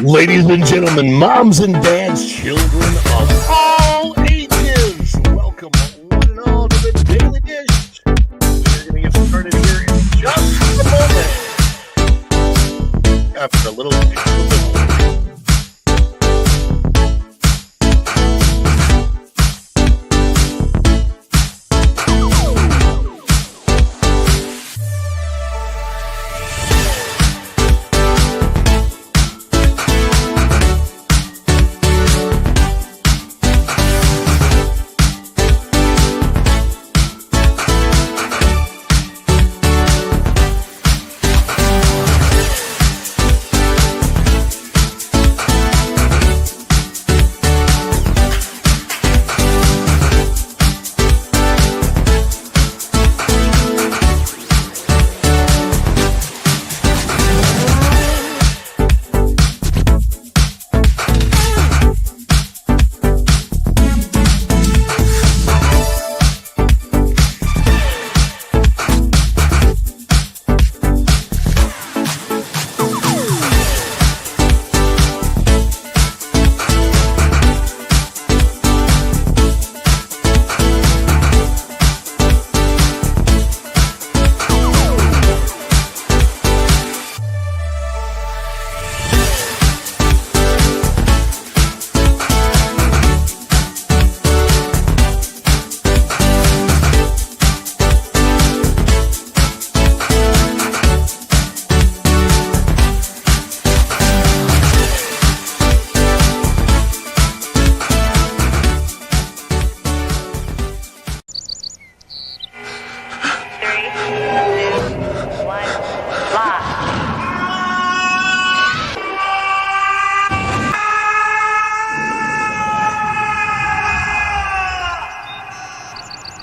Ladies and gentlemen, moms and dads, children of all ages, welcome one and all to the Daily Dish. We're going to get started here in just a moment. After a little bit.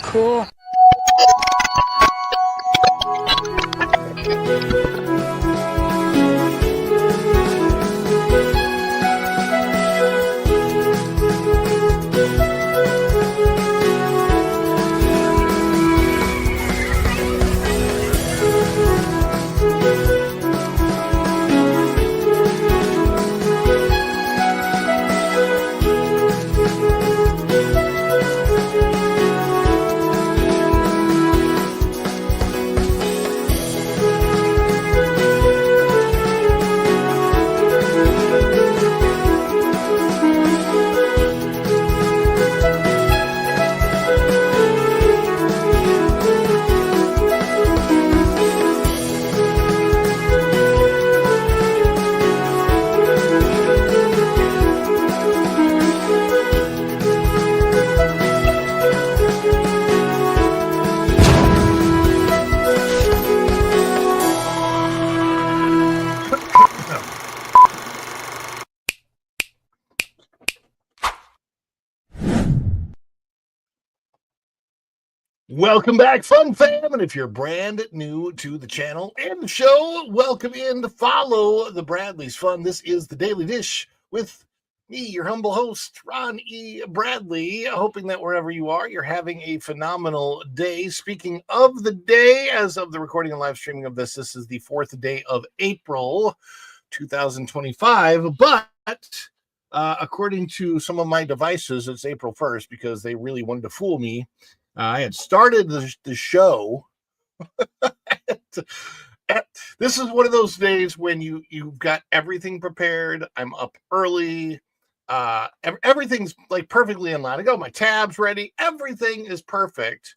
Cool. Welcome back, Fun Fam, and if you're brand new to the channel and the show, welcome in to follow the Bradley's Fun. This is the Daily Dish with me, your humble host, Ron E. Bradley, hoping that wherever you are, you're having a phenomenal day. Speaking of the day, as of the recording and live streaming of this is the 4th day of April, 2025, but according to some of my devices, it's April 1st because they really wanted to fool me. I had started the show. This is one of those days when you've got everything prepared. I'm up early. Everything's like perfectly in line. I got my tabs ready. Everything is perfect.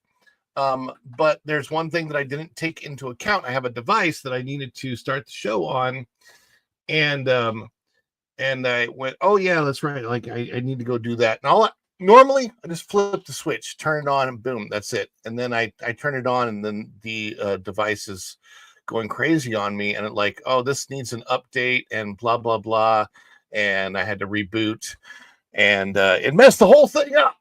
But there's one thing that I didn't take into account. I have a device that I needed to start the show on, and I went, oh yeah, that's right. Like I need to go do that. And normally I just flip the switch, turn it on, and boom, that's it. And then I turn it on, and then the device is going crazy on me, and it like, oh, this needs an update and blah blah blah. And I had to reboot, and it messed the whole thing up.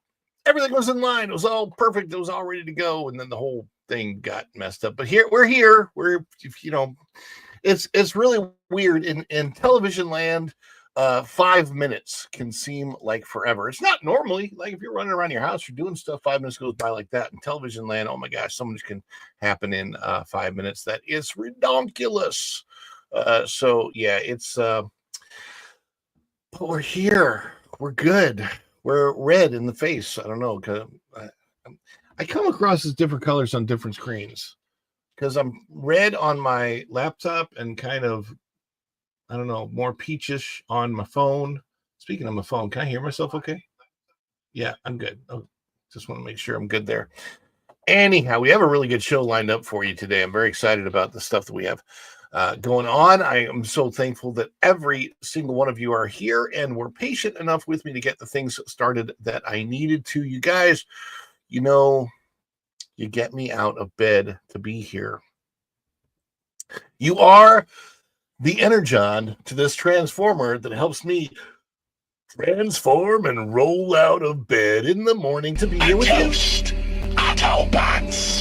Everything was in line. It was all perfect. It was all ready to go, and then the whole thing got messed up. But we're here. It's really weird in television land. 5 minutes can seem like forever. It's not normally. Like if you're running around your house, you're doing stuff, 5 minutes goes by like that. In television land, oh my gosh, so much can happen in 5 minutes. That is ridiculous. So yeah, it's But we're here. We're good. We're red in the face. I don't know. I come across as different colors on different screens because I'm red on my laptop and kind of, I don't know, more peachish on my phone. Speaking of my phone, can I hear myself okay? Yeah, I'm good. Oh, just want to make sure I'm good there. Anyhow, we have a really good show lined up for you today. I'm very excited about the stuff that we have going on. I am so thankful that every single one of you are here and were patient enough with me to get the things started that I needed to. You guys, you know, you get me out of bed to be here. You are the energon to this transformer that helps me transform and roll out of bed in the morning to be here with you. Autobots.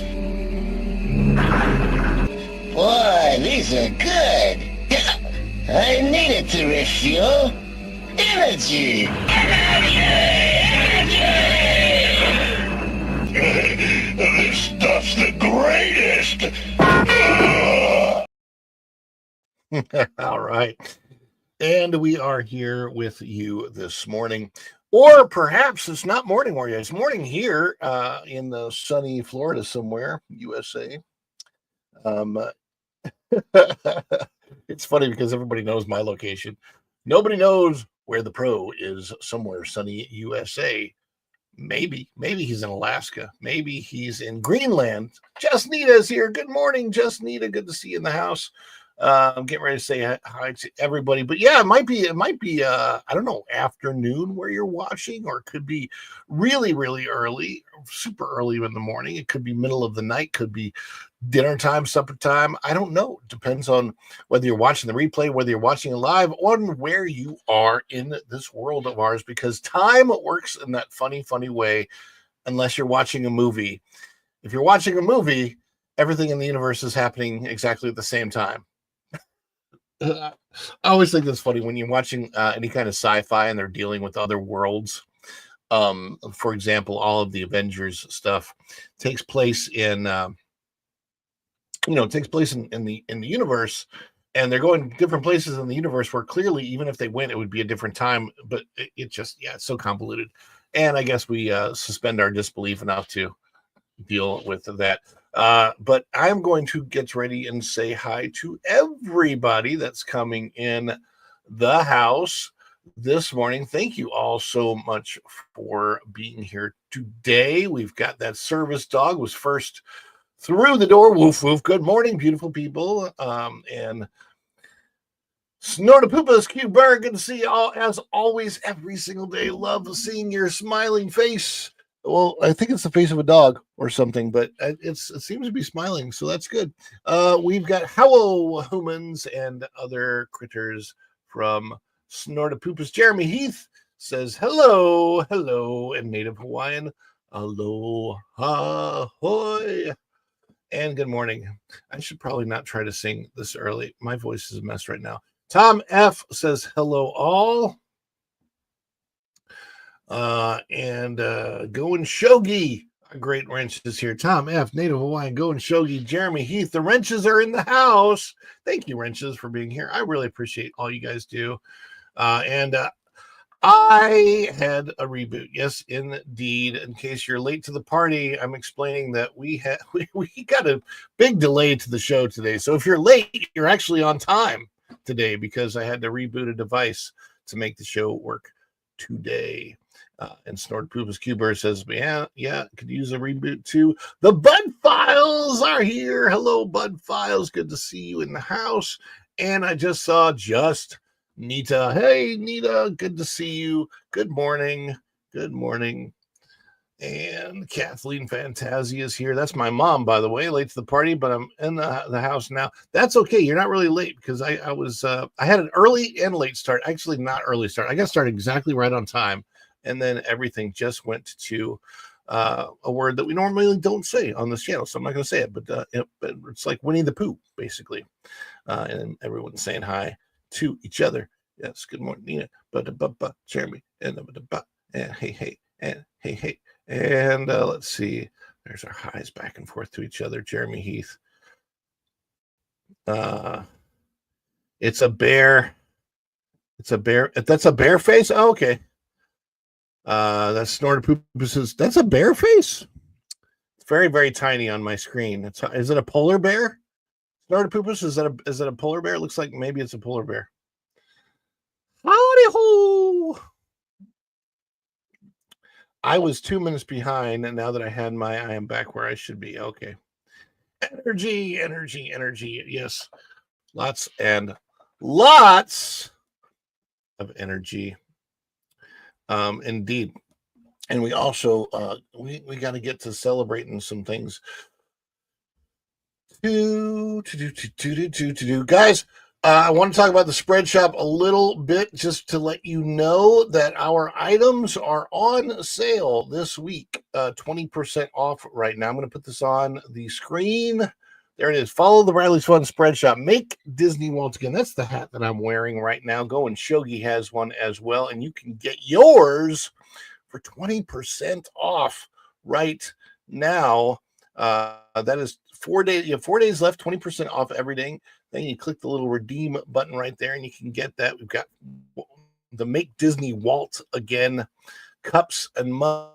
Boy, these are good. I needed to refuel. Energy! This stuff's the greatest! All right. And we are here with you this morning. Or perhaps it's not morning where you. It's morning here in the sunny Florida somewhere, USA. It's funny because everybody knows my location. Nobody knows where the pro is somewhere sunny USA. Maybe he's in Alaska. Maybe he's in Greenland. Just Nita's here. Good morning, Just Nita. Good to see you in the house. I'm getting ready to say hi to everybody, but yeah, it might be I don't know, afternoon where you're watching, or it could be really, really early, super early in the morning. It could be middle of the night, could be dinner time, supper time. I don't know. Depends on whether you're watching the replay, whether you're watching it live, on where you are in this world of ours, because time works in that funny way, unless you're watching a movie. If you're watching a movie, everything in the universe is happening exactly at the same time. I always think that's funny when you're watching any kind of sci-fi and they're dealing with other worlds. For example, all of the Avengers stuff takes place in takes place in the universe, and they're going different places in the universe where clearly, even if they went, it would be a different time. But it just, yeah, it's so convoluted. And I guess we suspend our disbelief enough to deal with that. But I'm going to get ready and say hi to everybody that's coming in the house this morning. Thank you all so much for being here today. We've got that service dog was first through the door. Woof woof. Good morning, beautiful people. And Snortapoopa's Cube Bear, good to see you all as always every single day. Love seeing your smiling face. Well, I think it's the face of a dog or something, but it seems to be smiling, so that's good. We've got hello humans and other critters from Snortapoopa's. Jeremy Heath says hello, and Native Hawaiian, aloha hoy, and good morning. I should probably not try to sing this early. My voice is a mess right now. Tom F says hello all. And Going Shogi, a great wrenches here. Tom F, Native Hawaiian, Going Shogi, Jeremy Heath. The wrenches are in the house. Thank you, wrenches, for being here. I really appreciate all you guys do. And I had a reboot. Yes, indeed. In case you're late to the party, I'm explaining that we got a big delay to the show today. So if you're late, you're actually on time today because I had to reboot a device to make the show work today. And Snortapoopa's Cuber says, yeah, could use a reboot too. The Bud Files are here. Hello, Bud Files. Good to see you in the house. And I just saw Just Nita. Hey, Nita, good to see you. Good morning. And Kathleen Fantasia is here. That's my mom, by the way, late to the party, but I'm in the house now. That's okay. You're not really late because I had an early and late start. Actually, not early start. I got started exactly right on time. And then everything just went to a word that we normally don't say on this channel. So I'm not going to say it, but it's like Winnie the Pooh, basically. And everyone's saying hi to each other. Yes, good morning, Nina. Jeremy, and hey, and hey. And let's see. There's our highs back and forth to each other. Jeremy Heath. It's a bear It's a bear. That's a bear face. Oh, okay. That's Snortopoops. That's a bear face. It's very, very tiny on my screen. Is it a polar bear? Snortopoops, is that a polar bear? It looks like maybe it's a polar bear. Howdy ho! I was 2 minutes behind, and now that I am back where I should be. Okay. Energy, energy, energy. Yes. Lots and lots of energy. Indeed. And we also we got to get to celebrating some things. To do. Guys, I want to talk about the spread shop a little bit just to let you know that our items are on sale this week, 20% off right now. I'm going to put this on the screen. There it is. Follow the Bradley's Fun Spread Shop. Make Disney World again. That's the hat that I'm wearing right now. Go and Shogi has one as well, and you can get yours for 20% off right now. That is 4 days. You have 4 days left, 20% off everything. Then you click the little redeem button right there, and you can get that. We've got the Make Disney Walt Again cups and mugs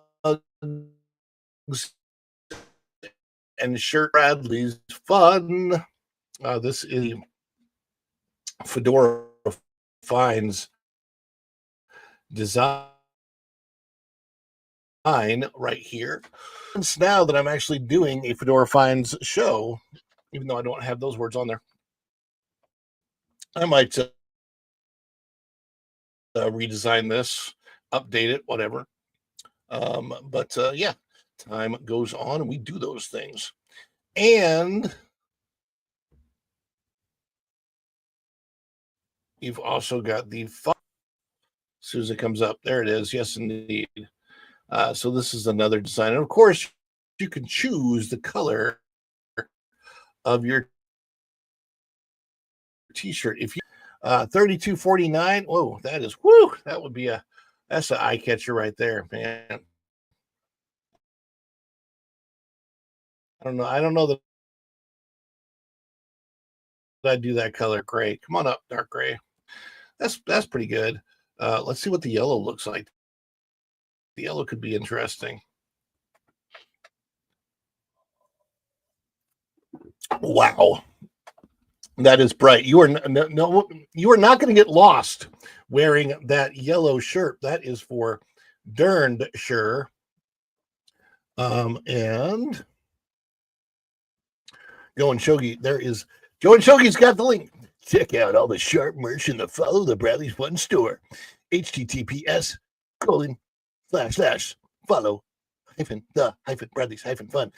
and shirt. Bradley's Fun. This is Fedora Finds design right here. It's now that I'm actually doing a Fedora Finds show, even though I don't have those words on there. I might redesign this, update it, whatever. But yeah, time goes on and we do those things. And you've also got the fun. As soon as it comes up, there it is. Yes, indeed. So this is another design. And of course, you can choose the color of your t-shirt. If you $32.49, whoa, that is that would be that's an eye catcher right there, man. I don't know that I'd do that color gray. Come on up, dark gray. That's pretty good. Let's see what the yellow looks like. The yellow could be interesting. Wow. That is bright. You are you are not going to get lost wearing that yellow shirt. That is for darned sure. And Go and Shogi, there is Joe and Shogi's got the link. Check out all the sharp merch in the Follow the Bradley's Fun store. https://follow Bradley's fun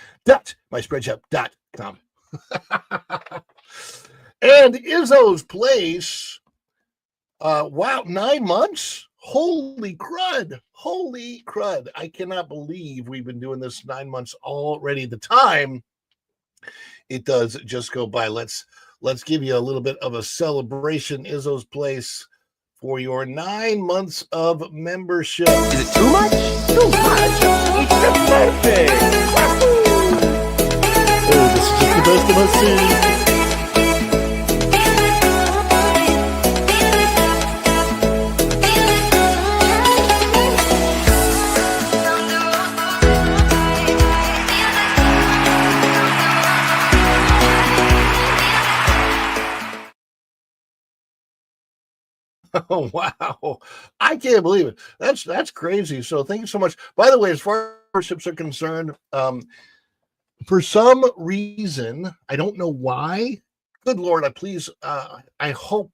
.myspreadshop.com. And Izzo's Place. Wow, 9 months. Holy crud. I cannot believe we've been doing this 9 months already. The time, it does just go by. Let's give you a little bit of a celebration, Izzo's Place, for your 9 months of membership. Is it too much? Too much. It's the birthday. Oh, this is just the best of us. Oh, wow. I can't believe it. That's crazy. So thank you so much. By the way, as far as memberships are concerned, for some reason, I don't know why. Good Lord, I hope.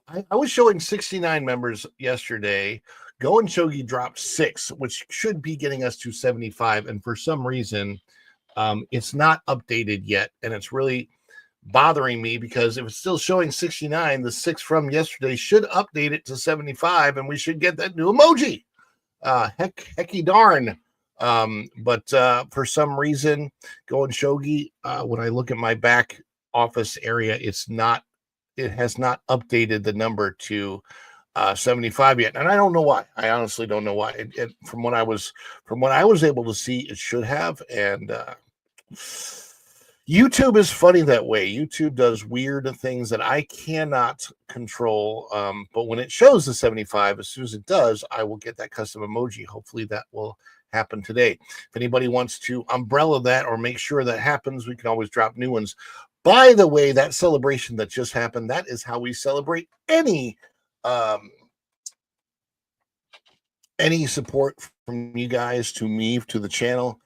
I was showing 69 members yesterday. Go and Shogi dropped 6, which should be getting us to 75. And for some reason, it's not updated yet. And it's really bothering me because if it's still showing 69, the 6 from yesterday should update it to 75, and we should get that new emoji. Hecky darn. But for some reason, Go and Shogi, when I look at my back office area, it has not updated the number to 75 yet, and I don't know why. I honestly don't know why. From what I was able to see, it should have, and YouTube is funny that way. YouTube does weird things that I cannot control. But when it shows the 75, as soon as it does, I will get that custom emoji. Hopefully that will happen today. If anybody wants to umbrella that or make sure that happens, we can always drop new ones. By the way, that celebration that just happened, that is how we celebrate any support from you guys to me, to the channel.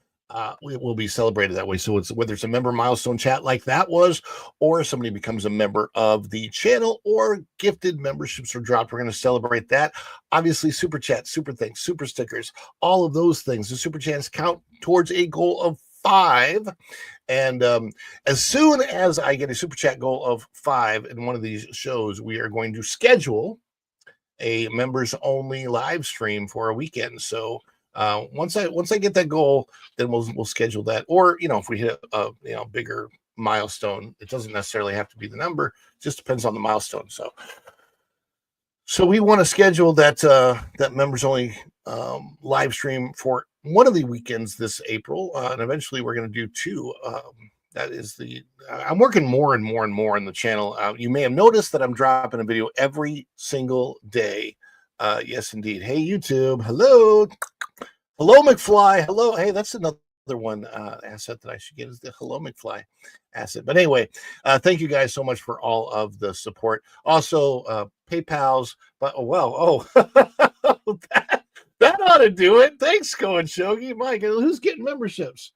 It will be celebrated that way. So it's whether it's a member milestone chat like that was, or somebody becomes a member of the channel, or gifted memberships are dropped. We're going to celebrate that. Obviously, super chats, super things, super stickers, all of those things. The super chats count towards a goal of 5. And as soon as I get a super chat goal of 5 in one of these shows, we are going to schedule a members only live stream for a weekend. So once I get that goal, then we'll schedule that. Or if we hit a bigger milestone, it doesn't necessarily have to be the number. It just depends on the milestone. So we want to schedule that members only live stream for one of the weekends this April, and eventually we're going to do 2. That is I'm working more and more and more on the channel. You may have noticed that I'm dropping a video every single day. Yes, indeed. Hey, YouTube. Hello, McFly. Hello. Hey, that's another one asset that I should get, is the Hello McFly asset. But anyway, thank you guys so much for all of the support. Also, PayPal's. But that ought to do it. Thanks, Cohen Shogi. Mike, who's getting memberships?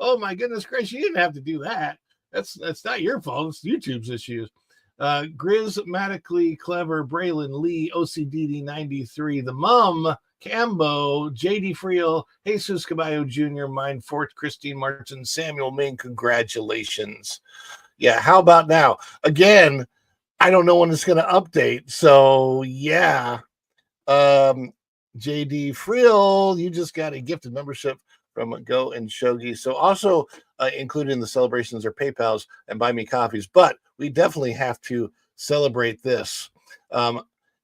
Oh my goodness gracious, you didn't have to do that. That's not your fault. It's YouTube's issues. Grizmatically Clever, Braylon Lee, OCDD93, The Mum, Cambo, JD Friel, Jesus Caballo Jr., Mind Fort, Christine Martin, Samuel Main. Congratulations. Yeah, how about now? Again, I don't know when it's going to update. So yeah. JD Friel, you just got a gifted membership from Go and Shogi. So also included in the celebrations are PayPal's and Buy Me Coffees. But we definitely have to celebrate this. And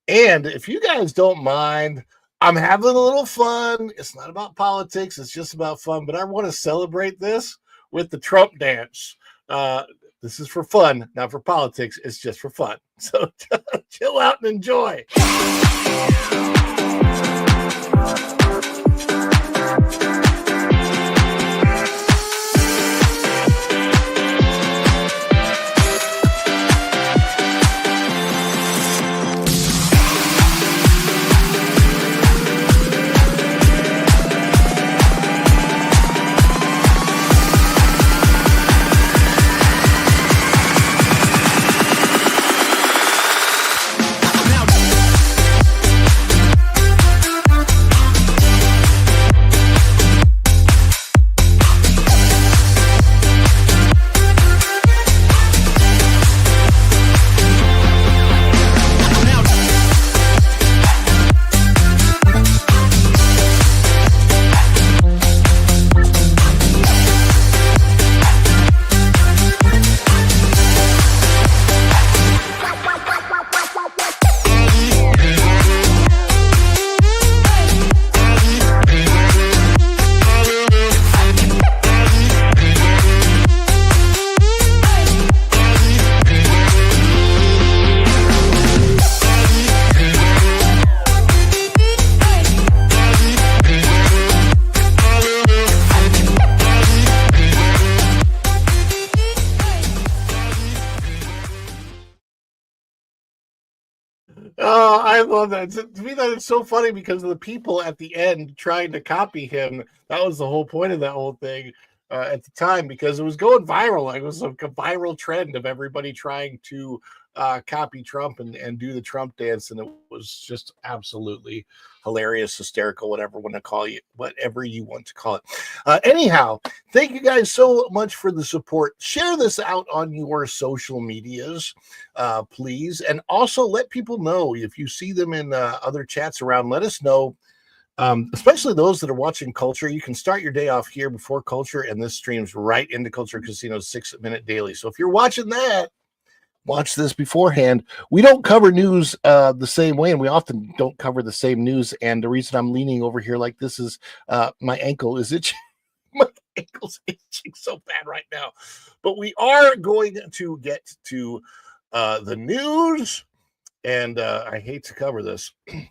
if you guys don't mind, I'm having a little fun. It's not about politics. It's just about fun. But I want to celebrate this with the Trump dance. This is for fun, not for politics. It's just for fun. So chill out and enjoy. Oh, I love that. To me, that is so funny because of the people at the end trying to copy him. That was the whole point of that whole thing at the time, because it was going viral. Like, it was like a viral trend of everybody trying to copy Trump and do the Trump dance, and it was just absolutely hilarious, hysterical, whatever you want to call it. Anyhow, thank you guys so much for the support. Share this out on your social medias, please, and also let people know if you see them in other chats around. Let us know. Especially those that are watching Culture. You can start your day off here before Culture, and this streams right into Culture Casino's 6-minute daily. So if you're watching that, watch this beforehand. We don't cover news the same way, and we often don't cover the same news. And the reason I'm leaning over here like this is my ankle is itching. ankle's itching so bad right now. But we are going to get to the news. And I hate to cover this. I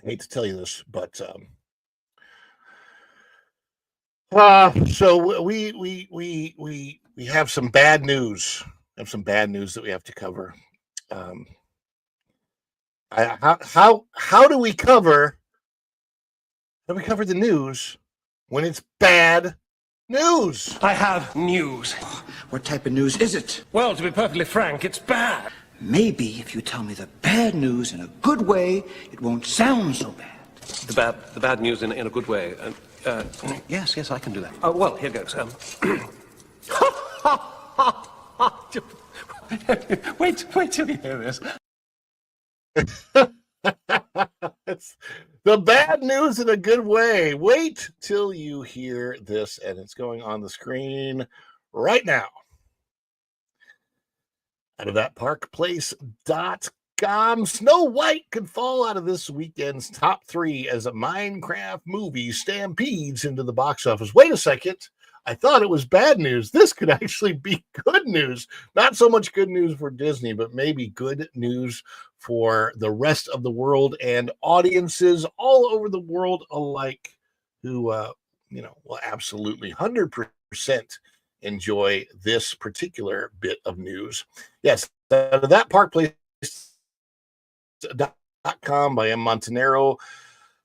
hate to tell you this, but so we have some bad news. We have some bad news that we have to cover. How do we cover? How do we cover the news when it's bad news? I have news. What type of news is it? Well, to be perfectly frank, it's bad. Maybe if you tell me the bad news in a good way, it won't sound so bad. The bad news in a good way. Yes, I can do that. Well, here goes. Wait till you hear this. It's the bad news in a good way. Wait till you hear this, and it's going on the screen right now. Out of that parkplace.com, Snow White could fall out of this weekend's top 3 as a Minecraft movie stampedes into the box office. Wait a second. I thought it was bad news. This could actually be good news. Not so much good news for Disney, but maybe good news for the rest of the world and audiences all over the world alike who, will absolutely 100% enjoy this particular bit of news. Yes, that parkplace.com by M. Montanaro.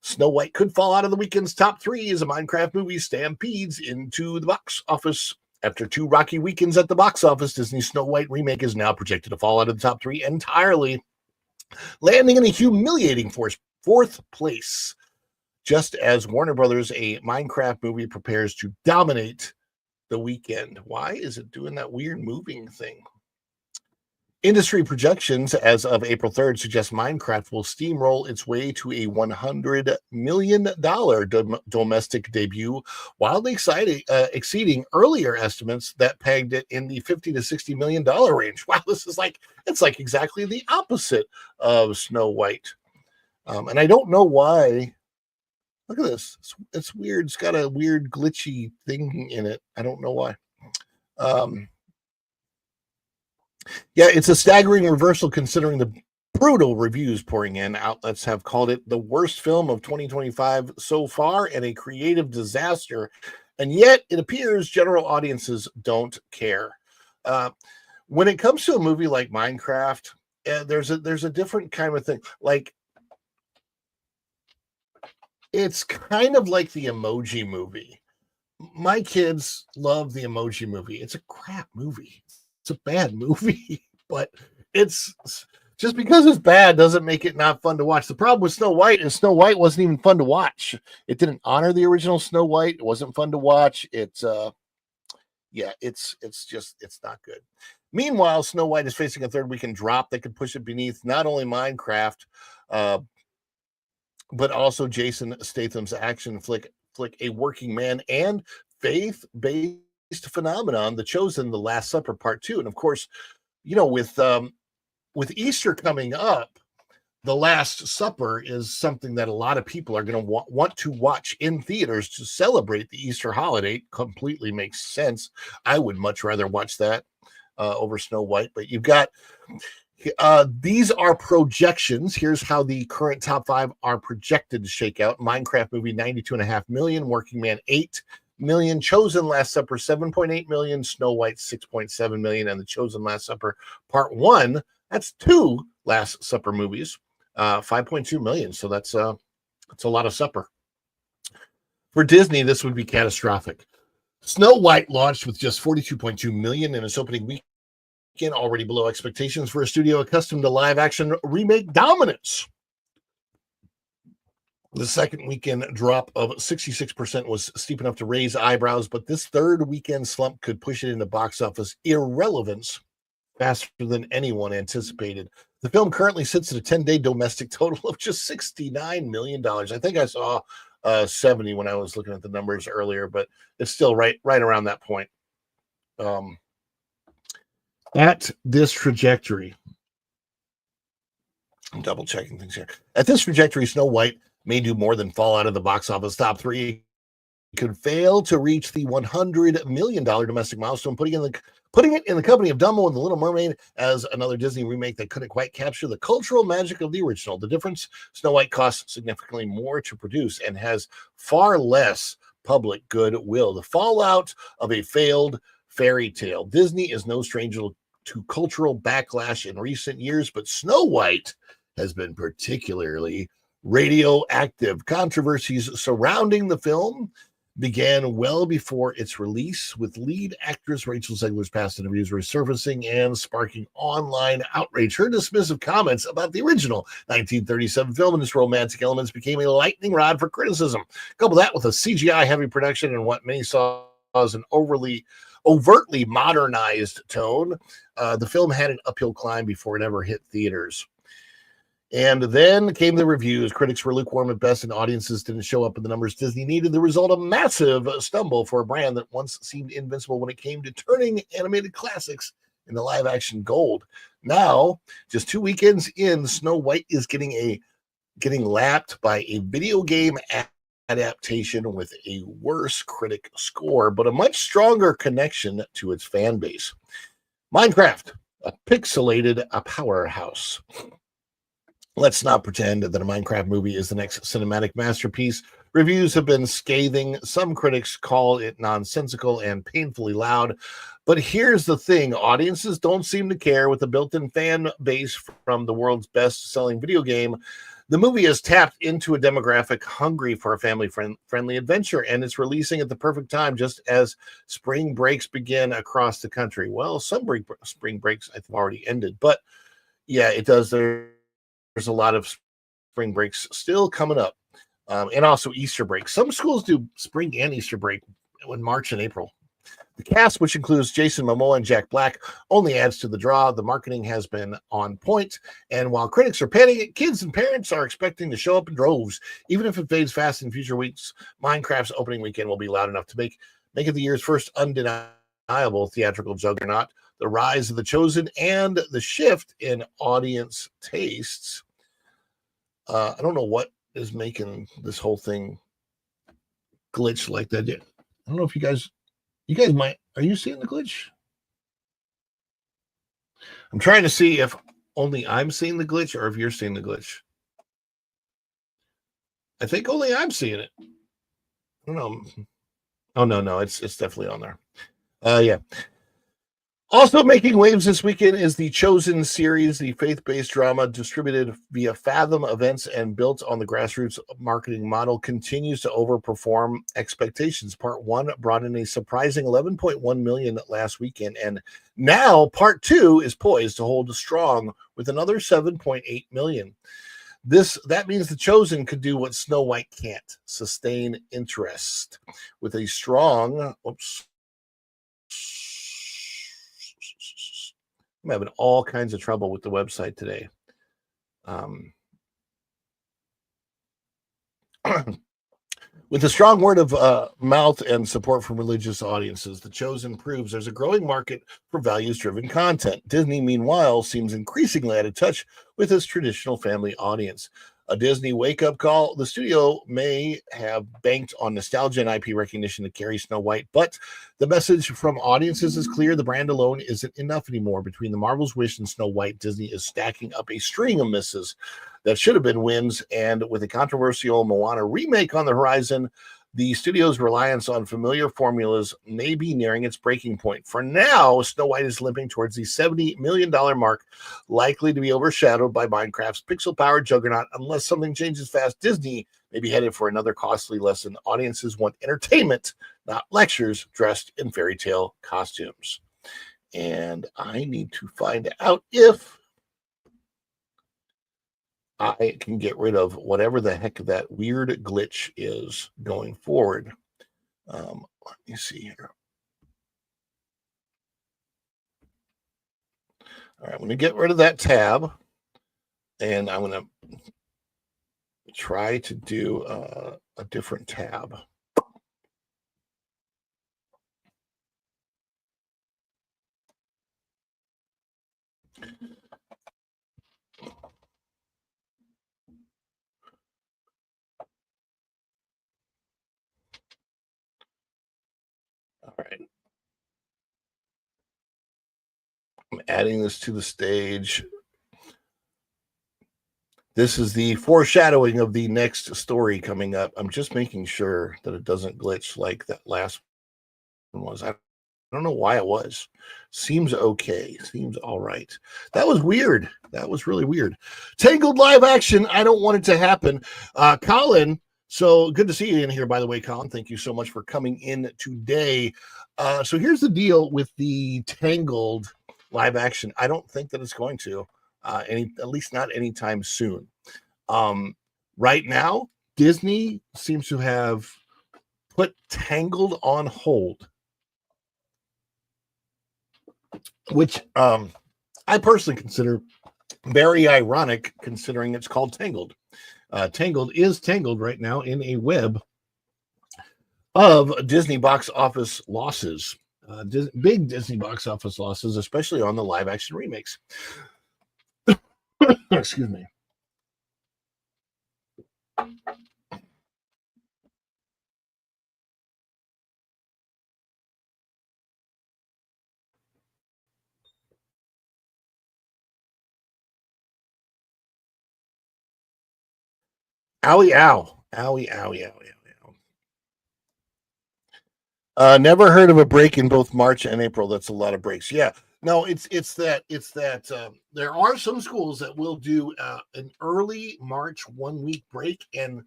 Snow White could fall out of the weekend's top 3 as a Minecraft movie stampedes into the box office. After 2 rocky weekends at the box office, Disney's Snow White remake is now projected to fall out of the top 3 entirely, landing in a humiliating 4th place. Just as Warner Brothers, a Minecraft movie, prepares to dominate the weekend. Why is it doing that weird moving thing? Industry projections as of April 3rd suggest Minecraft will steamroll its way to a $100 million domestic debut, wildly exceeding earlier estimates that pegged it in the $50 to $60 million range. Wow, it's like exactly the opposite of Snow White. And I don't know why. Look at this. It's weird. It's got a weird glitchy thing in it. I don't know why. Yeah, it's a staggering reversal considering the brutal reviews pouring in. Outlets have called it the worst film of 2025 so far and a creative disaster. And yet it appears general audiences don't care. When it comes to a movie like Minecraft, there's a different kind of thing. Like, it's kind of like the Emoji Movie. My kids love the Emoji Movie. It's a crap movie. It's a bad movie, but it's just because it's bad doesn't make it not fun to watch. The problem with Snow White is Snow White wasn't even fun to watch. It didn't honor the original Snow White. It wasn't fun to watch. It's not good. Meanwhile, Snow White is facing a 3rd weekend drop that could push it beneath not only Minecraft, but also Jason Statham's action flick A Working Man and faith-based phenomenon, The Chosen, The Last Supper Part 2. And of course, with Easter coming up, The Last Supper is something that a lot of people are going to want to watch in theaters to celebrate the Easter holiday. Completely makes sense. I would much rather watch that over Snow White, but you've got these are projections. Here's how the current top 5 are projected to shake out. Minecraft movie, 92.5 million. Working Man, 8 million. Chosen Last Supper, 7.8 million. Snow White, 6.7 million. And The Chosen Last Supper Part 1, that's 2 Last Supper movies, 5.2 million. So that's a lot of supper. For Disney, this would be catastrophic. Snow White launched with just 42.2 million in its opening weekend, already below expectations for a studio accustomed to live action remake dominance. The second weekend drop of 66% was steep enough to raise eyebrows, but this 3rd weekend slump could push it into box office irrelevance faster than anyone anticipated. The film currently sits at a 10-day domestic total of just $69 million. I think I saw 70 when I was looking at the numbers earlier, but it's still right around that point. At this trajectory, I'm double checking things here. At this trajectory, Snow White may do more than fall out of the box office top 3 could fail to reach the $100 million domestic milestone, putting it in the company of Dumbo and The Little Mermaid as another Disney remake that couldn't quite capture the cultural magic of the original. The difference, Snow White costs significantly more to produce and has far less public goodwill. The fallout of a failed fairy tale. Disney is no stranger to cultural backlash in recent years, but Snow White has been particularly radioactive. Controversies surrounding the film began well before its release, with lead actress Rachel Zegler's past interviews resurfacing and sparking online outrage. Her dismissive comments about the original 1937 film and its romantic elements became a lightning rod for criticism. Couple that with a CGI-heavy production and what many saw as an overtly modernized tone, the film had an uphill climb before it ever hit theaters. And then came the reviews. Critics were lukewarm at best, and audiences didn't show up in the numbers Disney needed. The result, a massive stumble for a brand that once seemed invincible when it came to turning animated classics into live-action gold. Now, just 2 weekends in, Snow White is getting lapped by a video game adaptation with a worse critic score, but a much stronger connection to its fan base. Minecraft, a pixelated powerhouse. Let's not pretend that a Minecraft movie is the next cinematic masterpiece. Reviews have been scathing. Some critics call it nonsensical and painfully loud. But here's the thing. Audiences don't seem to care. With a built-in fan base from the world's best-selling video game, the movie has tapped into a demographic hungry for a family-friendly adventure, and it's releasing at the perfect time, just as spring breaks begin across the country. Well, some spring breaks have already ended, but yeah, it does. There's a lot of spring breaks still coming up, and also Easter break. Some schools do spring and Easter break in March and April. The cast, which includes Jason Momoa and Jack Black, only adds to the draw. The marketing has been on point, and while critics are panning it, kids and parents are expecting to show up in droves. Even if it fades fast in future weeks, Minecraft's opening weekend will be loud enough to make it the year's first undeniable theatrical juggernaut. The rise of The Chosen and the shift in audience tastes. I don't know what is making this whole thing glitch like that. I don't know if you guys might. Are you seeing the glitch? I'm trying to see if only I'm seeing the glitch or if you're seeing the glitch. I think only I'm seeing it. I don't know. Oh no, it's definitely on there. Yeah. Also making waves this weekend is The Chosen series, the faith-based drama distributed via Fathom Events and built on the grassroots marketing model continues to overperform expectations. Part 1 brought in a surprising 11.1 million last weekend, and now Part 2 is poised to hold strong with another 7.8 million. That means The Chosen could do what Snow White can't: sustain interest with a strong. I'm having all kinds of trouble with the website today. With a strong word of mouth and support from religious audiences, The Chosen proves there's a growing market for values-driven content. Disney, meanwhile, seems increasingly out of touch with its traditional family audience. A Disney wake-up call. The studio may have banked on nostalgia and IP recognition to carry Snow White, but the message from audiences is clear. The brand alone isn't enough anymore. Between The Marvel's Wish and Snow White, Disney is stacking up a string of misses that should have been wins, and with a controversial Moana remake on the horizon, the studio's reliance on familiar formulas may be nearing its breaking point. For now, Snow White is limping towards the $70 million mark, likely to be overshadowed by Minecraft's pixel-powered juggernaut. Unless something changes fast, Disney may be headed for another costly lesson. Audiences want entertainment, not lectures dressed in fairy tale costumes. And I need to find out if I can get rid of whatever the heck that weird glitch is going forward. Let me see here. All right, I'm going to get rid of that tab, and I'm going to try to do a different tab. All right. I'm adding this to the stage. This is the foreshadowing of the next story coming up. I'm just making sure that it doesn't glitch like that last one was. I don't know why it was. Seems okay. Seems all right. That was weird. That was really weird. Tangled live action. I don't want it to happen. Colin, so good to see you in here, by the way, Colin. Thank you so much for coming in today. So here's the deal with the Tangled live action. I don't think that it's going to. At least not anytime soon. Right now, Disney seems to have put Tangled on hold, which I personally consider very ironic, considering it's called Tangled. Tangled is tangled right now in a web of Disney box office losses, big Disney box office losses, especially on the live action remakes. Excuse me. Owie, ow. Owie, owie, owie, owie, ow. Never heard of a break in both March and April. That's a lot of breaks. Yeah. No, it's that there are some schools that will do an early March 1 week break, and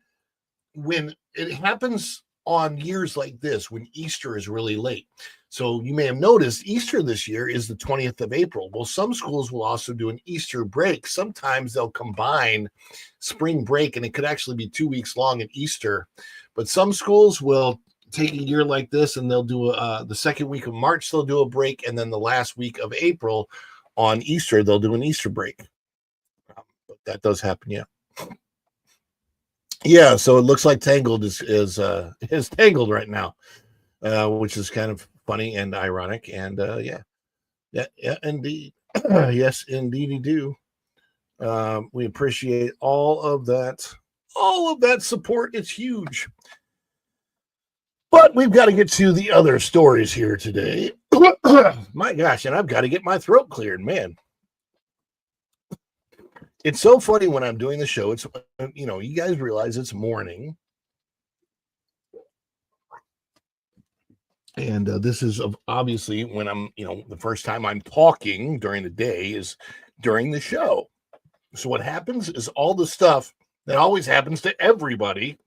when it happens on years like this, when Easter is really late. So you may have noticed Easter this year is the 20th of April. Well, some schools will also do an Easter break. Sometimes they'll combine spring break, and it could actually be 2 weeks long at Easter. But some schools will take a year like this, and they'll do the second week of March, they'll do a break, and then the last week of April on Easter, they'll do an Easter break. But that does happen, yeah. Yeah, so it looks like Tangled is Tangled right now, which is kind of funny and ironic, and yeah, indeed, yes, indeed, you do. We appreciate all of that support. It's huge. But we've got to get to the other stories here today. My gosh, and I've got to get my throat cleared, man. It's so funny when I'm doing the show. It's, you guys realize it's morning. And this is obviously when I'm, the first time I'm talking during the day is during the show. So what happens is all the stuff that always happens to everybody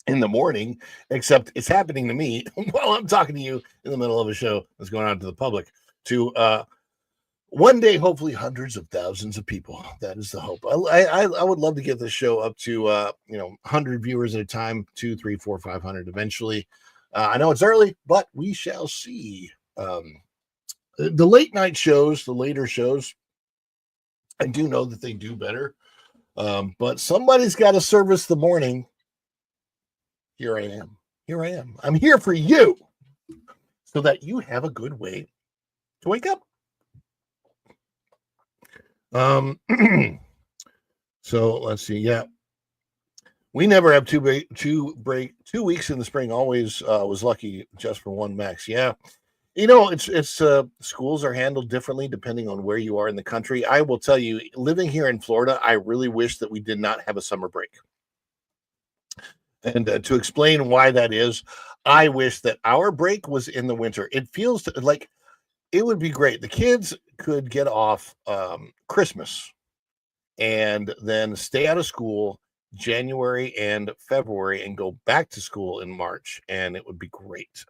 in the morning, except it's happening to me while I'm talking to you in the middle of a show that's going on to the public, to one day, hopefully hundreds of thousands of people. That is the hope. I would love to get this show up to 100 viewers at a time, 2, 3, 4, 500 eventually. I know it's early, but we shall see. The late night shows, the later shows, I do know that they do better. But somebody's got to service the morning. Here I am. I'm here for you so that you have a good way to wake up. So let's see. Yeah, we never have 2 weeks in the spring. Always was lucky just for one max. Yeah, it's schools are handled differently depending on where you are in the country. I will tell you, living here in Florida, I really wish that we did not have a summer break. And to explain why that is, I wish that our break was in the winter. It feels like it would be great. The kids could get off Christmas and then stay out of school January and February and go back to school in March, and it would be great.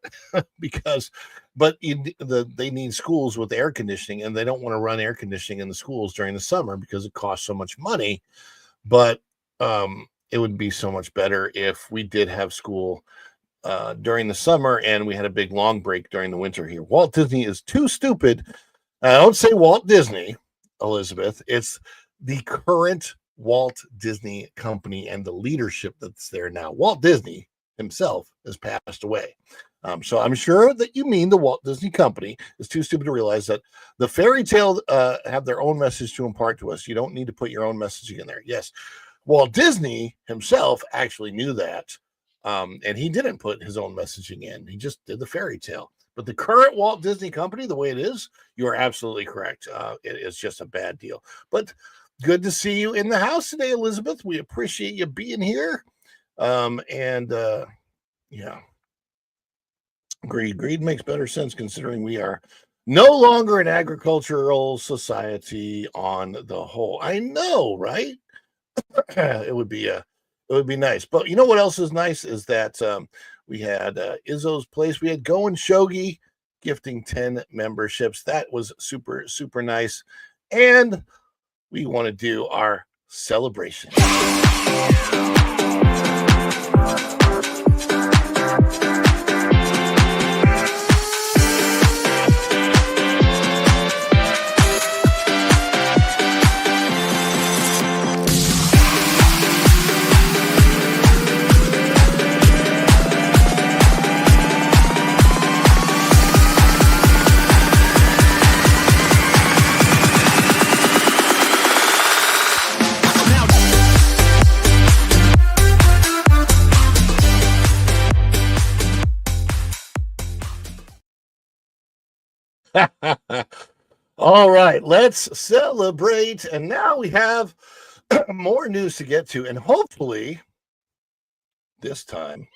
They need schools with air conditioning, and they don't want to run air conditioning in the schools during the summer because it costs so much money. But it would be so much better if we did have school during the summer and we had a big long break during the winter here. Walt Disney is too stupid. I don't say Walt Disney, Elizabeth. It's the current Walt Disney Company and the leadership that's there now. Walt Disney himself has passed away. So I'm sure that you mean the Walt Disney Company is too stupid to realize that the fairy tale have their own message to impart to us. You don't need to put your own messaging in there. Yes, Walt Disney himself actually knew that. And he didn't put his own messaging in. He just did the fairy tale. But the current Walt Disney Company, the way it is, you are absolutely correct. It is just a bad deal. But good to see you in the house today, Elizabeth. We appreciate you being here. Yeah, greed makes better sense considering we are no longer an agricultural society on the whole. I know, right? It would be nice. But you know what else is nice is that we had Izzo's Place. We had Go and Shogi gifting 10 memberships. That was super, super nice. And we want to do our celebration. All right, let's celebrate. And now we have more news to get to. And hopefully, this time,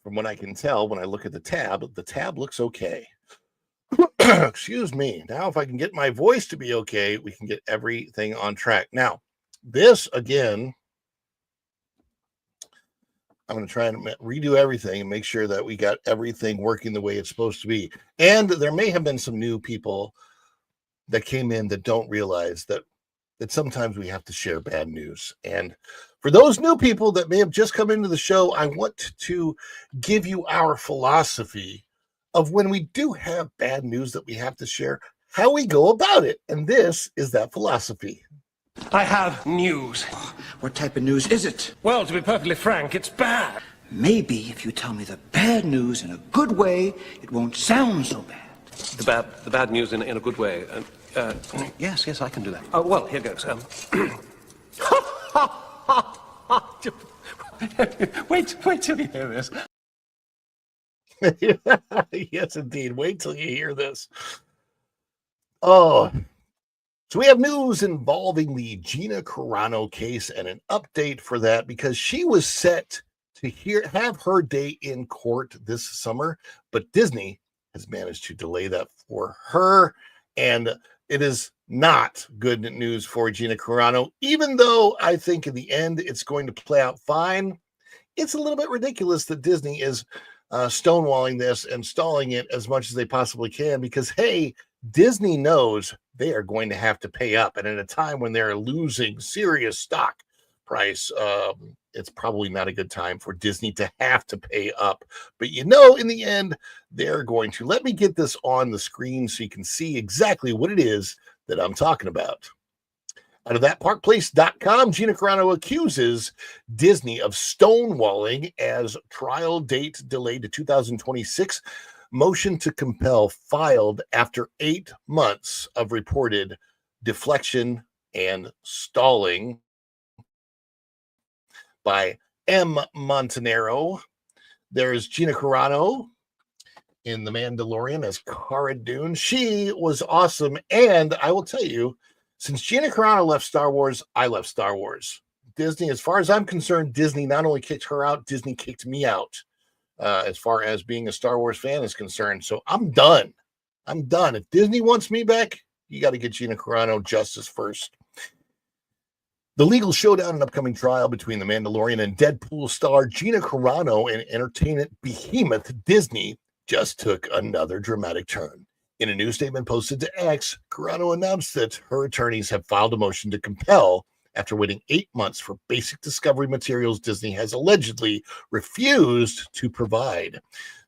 from what I can tell, when I look at the tab looks okay. Excuse me. Now, if I can get my voice to be okay, we can get everything on track. Now, this again, I'm going to try and redo everything and make sure that we got everything working the way it's supposed to be. And there may have been some new people that came in that don't realize that sometimes we have to share bad news. And for those new people that may have just come into the show, I want to give you our philosophy of when we do have bad news that we have to share, how we go about it. And this is that philosophy. I have news. What type of news is it? Well, to be perfectly frank, it's bad. Maybe if you tell me the bad news in a good way, it won't sound so bad. The bad news in a good way. Yes, I can do that. Well, here goes. Wait till you hear this. Yes, indeed. Wait till you hear this. Oh, so we have news involving the Gina Carano case and an update for that because she was set to have her day in court this summer, but Disney has managed to delay that for her, and it is not good news for Gina Carano, even though I think in the end it's going to play out fine. It's a little bit ridiculous that Disney is stonewalling this and stalling it as much as they possibly can because, hey, Disney knows they are going to have to pay up. And at a time when they're losing serious stock price, it's probably not a good time for Disney to have to pay up. But in the end, they're going to. Let me get this on the screen so you can see exactly what it is that I'm talking about. Out of thatparkplace.com, Gina Carano accuses Disney of stonewalling as trial date delayed to 2026. Motion to compel filed after 8 months of reported deflection and stalling by M. Montanaro. There's Gina Carano in The Mandalorian as Cara Dune. She was awesome. And I will tell you, since Gina Carano left Star Wars, I left Star Wars. Disney, as far as I'm concerned, Disney not only kicked her out, Disney kicked me out. As far as being a Star Wars fan is concerned. So I'm done. If Disney wants me back, you got to get Gina Carano justice first. The legal showdown and upcoming trial between The Mandalorian and Deadpool star Gina Carano and entertainment behemoth Disney just took another dramatic turn. In a new statement posted to X, Carano announced that her attorneys have filed a motion to compel after waiting 8 months for basic Discovery materials Disney has allegedly refused to provide.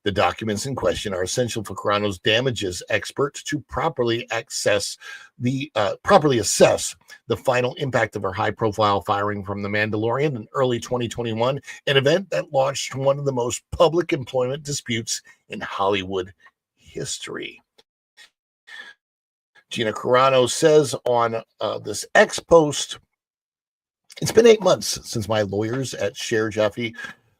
The documents in question are essential for Carano's damages expert to properly assess the final impact of her high-profile firing from The Mandalorian in early 2021, an event that launched one of the most public employment disputes in Hollywood history. Gina Carano says on this X post, "It's been 8 months since my lawyers at Cher Jaffe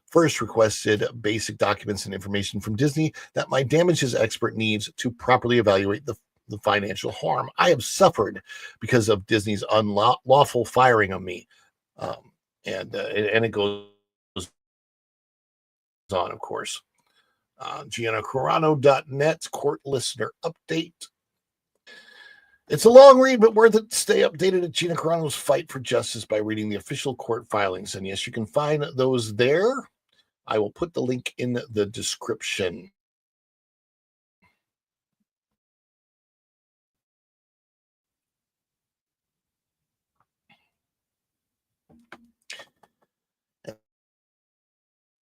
first requested basic documents and information from Disney that my damages expert needs to properly evaluate the financial harm I have suffered because of Disney's unlawful firing of me. And it goes on, of course. GiannaCarano.net's court listener update. It's a long read, but worth it. Stay updated at Gina Carano's fight for justice by reading the official court filings. And yes, you can find those there. I will put the link in the description.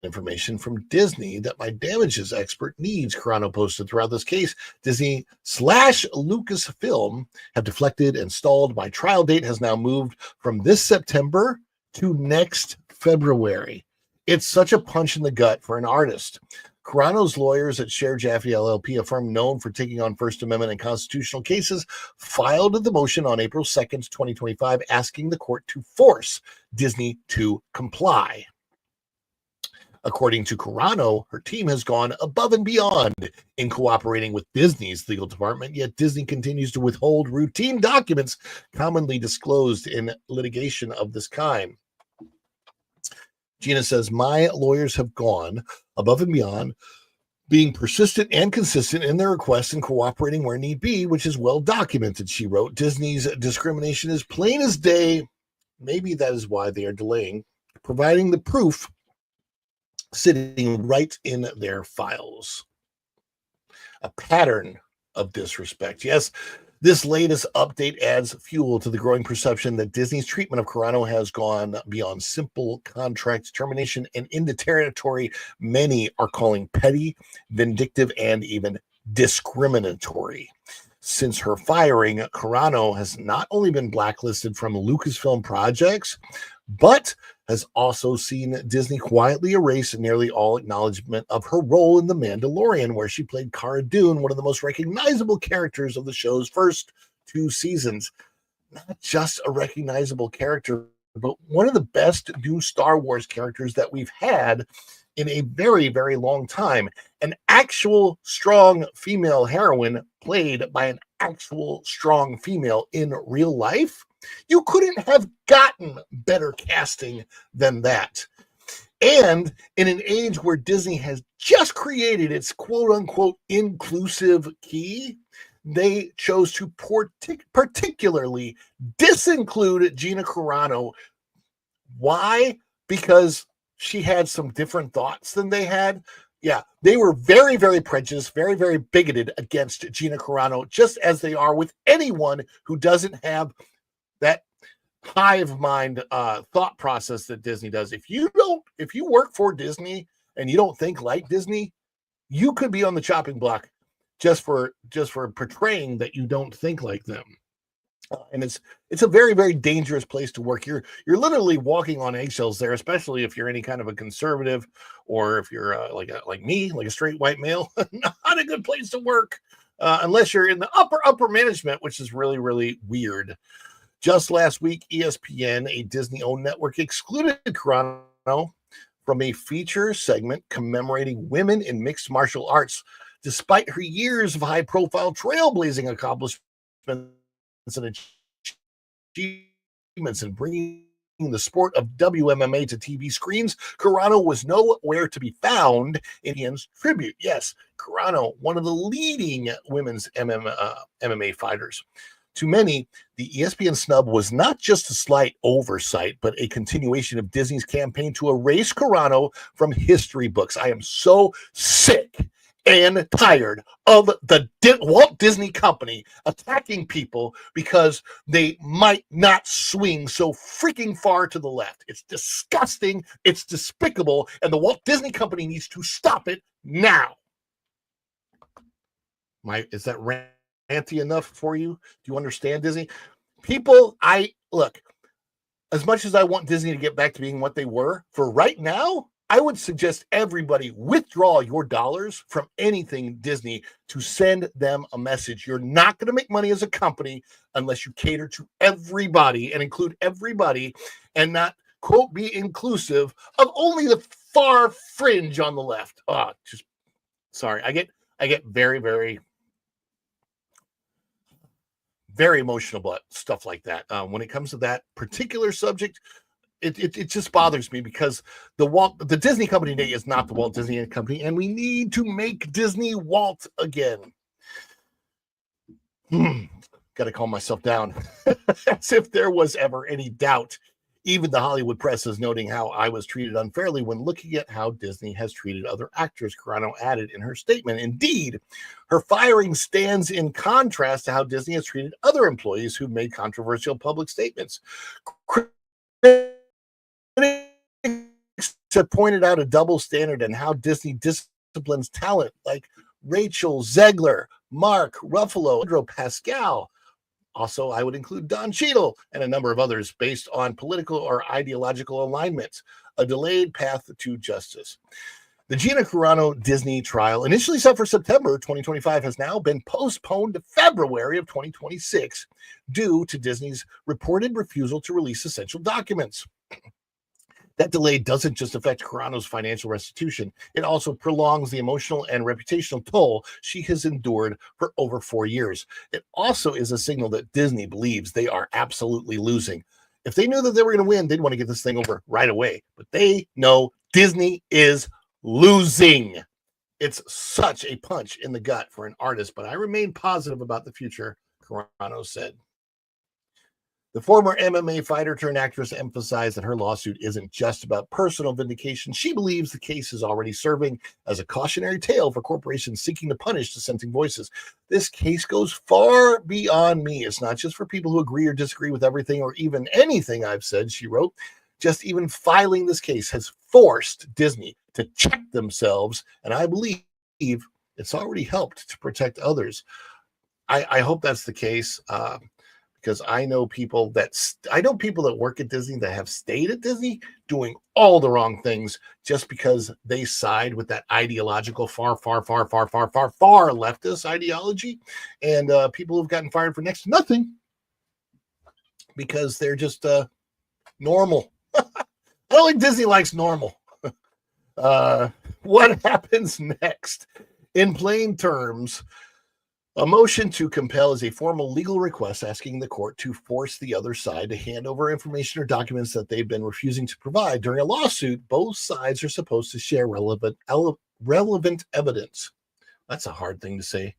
Information from Disney that my damages expert needs, Carano posted throughout this case. Disney / Lucasfilm have deflected and stalled. My trial date has now moved from this September to next February. It's such a punch in the gut for an artist. Carano's lawyers at Share Jaffe LLP, a firm known for taking on First Amendment and constitutional cases, filed the motion on April 2nd, 2025, asking the court to force Disney to comply. According to Carano, her team has gone above and beyond in cooperating with Disney's legal department, yet Disney continues to withhold routine documents commonly disclosed in litigation of this kind. Gina says, my lawyers have gone above and beyond, being persistent and consistent in their requests and cooperating where need be, which is well documented, she wrote. Disney's discrimination is plain as day. Maybe that is why they are delaying providing the proof sitting right in their files. A pattern of disrespect. Yes, this latest update adds fuel to the growing perception that Disney's treatment of Carano has gone beyond simple contract termination and into territory many are calling petty, vindictive, and even discriminatory. Since her firing, Carano has not only been blacklisted from Lucasfilm projects, but has also seen Disney quietly erase nearly all acknowledgement of her role in The Mandalorian, where she played Cara Dune, one of the most recognizable characters of the show's first 2 seasons. Not just a recognizable character, but one of the best new Star Wars characters that we've had in a very, very long time. An actual strong female heroine played by an actual strong female in real life. You couldn't have gotten better casting than that. And in an age where Disney has just created its quote-unquote inclusive key, they chose to particularly disinclude Gina Carano. Why? Because she had some different thoughts than they had. Yeah, they were very, very prejudiced, very, very bigoted against Gina Carano, just as they are with anyone who doesn't have that hive mind thought process that Disney does. If you work for Disney and you don't think like Disney, you could be on the chopping block just for portraying that you don't think like them. And it's a very, very dangerous place to work. You're literally walking on eggshells there, especially if you're any kind of a conservative, or if you're like me, like a straight white male. Not a good place to work unless you're in the upper management, which is really, really weird. Just last week, ESPN, a Disney-owned network, excluded Carano from a feature segment commemorating women in mixed martial arts, despite her years of high-profile trailblazing accomplishments and achievements in bringing the sport of WMMA to TV screens. Carano was nowhere to be found in ESPN's tribute. Yes, Carano, one of the leading women's MMA fighters. To many, the ESPN snub was not just a slight oversight, but a continuation of Disney's campaign to erase Carano from history books. I am so sick and tired of the Walt Disney Company attacking people because they might not swing so freaking far to the left. It's disgusting. It's despicable. And the Walt Disney Company needs to stop it now. Is that ranty enough for you? Do you understand, Disney? People, look, as much as I want Disney to get back to being what they were, for right now, I would suggest everybody withdraw your dollars from anything Disney to send them a message. You're not going to make money as a company unless you cater to everybody and include everybody and not, quote, be inclusive of only the far fringe on the left. Just sorry. I get very, very, very emotional about stuff like that. When it comes to that particular subject, it just bothers me because the Disney Company today is not the Walt Disney Company, and we need to make Disney Walt again. Got to calm myself down. As if there was ever any doubt. Even the Hollywood press is noting how I was treated unfairly when looking at how Disney has treated other actors, Carano added in her statement. Indeed, her firing stands in contrast to how Disney has treated other employees who've made controversial public statements. Critics have pointed out a double standard and how Disney disciplines talent like Rachel Zegler, Mark Ruffalo, Pedro Pascal. Also, I would include Don Cheadle and a number of others based on political or ideological alignments, a delayed path to justice. The Gina Carano Disney trial, initially set for September 2025, has now been postponed to February of 2026 due to Disney's reported refusal to release essential documents. That delay doesn't just affect Carano's financial restitution. It also prolongs the emotional and reputational toll she has endured for over 4 years. It also is a signal that Disney believes they are absolutely losing. If they knew that they were going to win, they'd want to get this thing over right away. But they know Disney is losing. It's such a punch in the gut for an artist, but I remain positive about the future, Carano said. The former MMA fighter turned actress emphasized that her lawsuit isn't just about personal vindication. She believes the case is already serving as a cautionary tale for corporations seeking to punish dissenting voices. This case goes far beyond me. It's not just for people who agree or disagree with everything or even anything I've said, she wrote. Just even filing this case has forced Disney to check themselves, and I believe it's already helped to protect others. I hope that's the case. Because I know people that work at Disney that have stayed at Disney doing all the wrong things just because they side with that ideological far leftist ideology, and people who've gotten fired for next to nothing because they're just normal. I don't think Disney likes normal. What happens next? In plain terms, a motion to compel is a formal legal request asking the court to force the other side to hand over information or documents that they've been refusing to provide. During a lawsuit, both sides are supposed to share relevant evidence. That's a hard thing to say.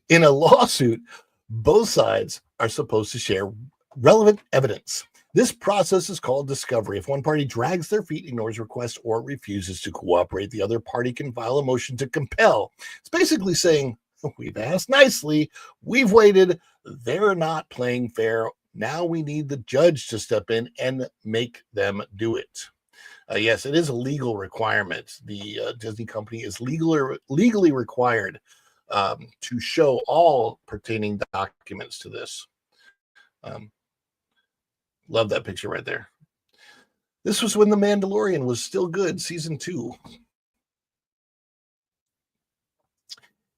In a lawsuit, both sides are supposed to share relevant evidence. This process is called discovery. If one party drags their feet, ignores requests, or refuses to cooperate, the other party can file a motion to compel. It's basically saying, we've asked nicely, we've waited, they're not playing fair. Now we need the judge to step in and make them do it. Yes, it is a legal requirement. The Disney company is legally required to show all pertaining documents to this. Love that picture right there. This was when The Mandalorian was still good, season 2.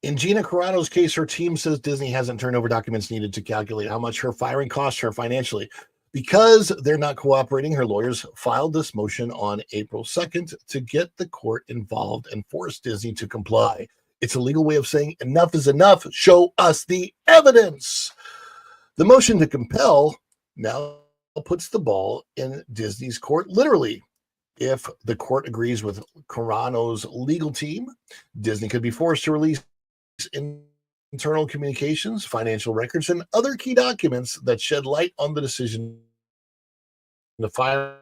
In Gina Carano's case, her team says Disney hasn't turned over documents needed to calculate how much her firing cost her financially. Because they're not cooperating, her lawyers filed this motion on April 2nd to get the court involved and force Disney to comply. It's a legal way of saying enough is enough. Show us the evidence. The motion to compel now puts the ball in Disney's court, literally. If the court agrees with Carano's legal team, Disney could be forced to release internal communications, financial records, and other key documents that shed light on the decision to fire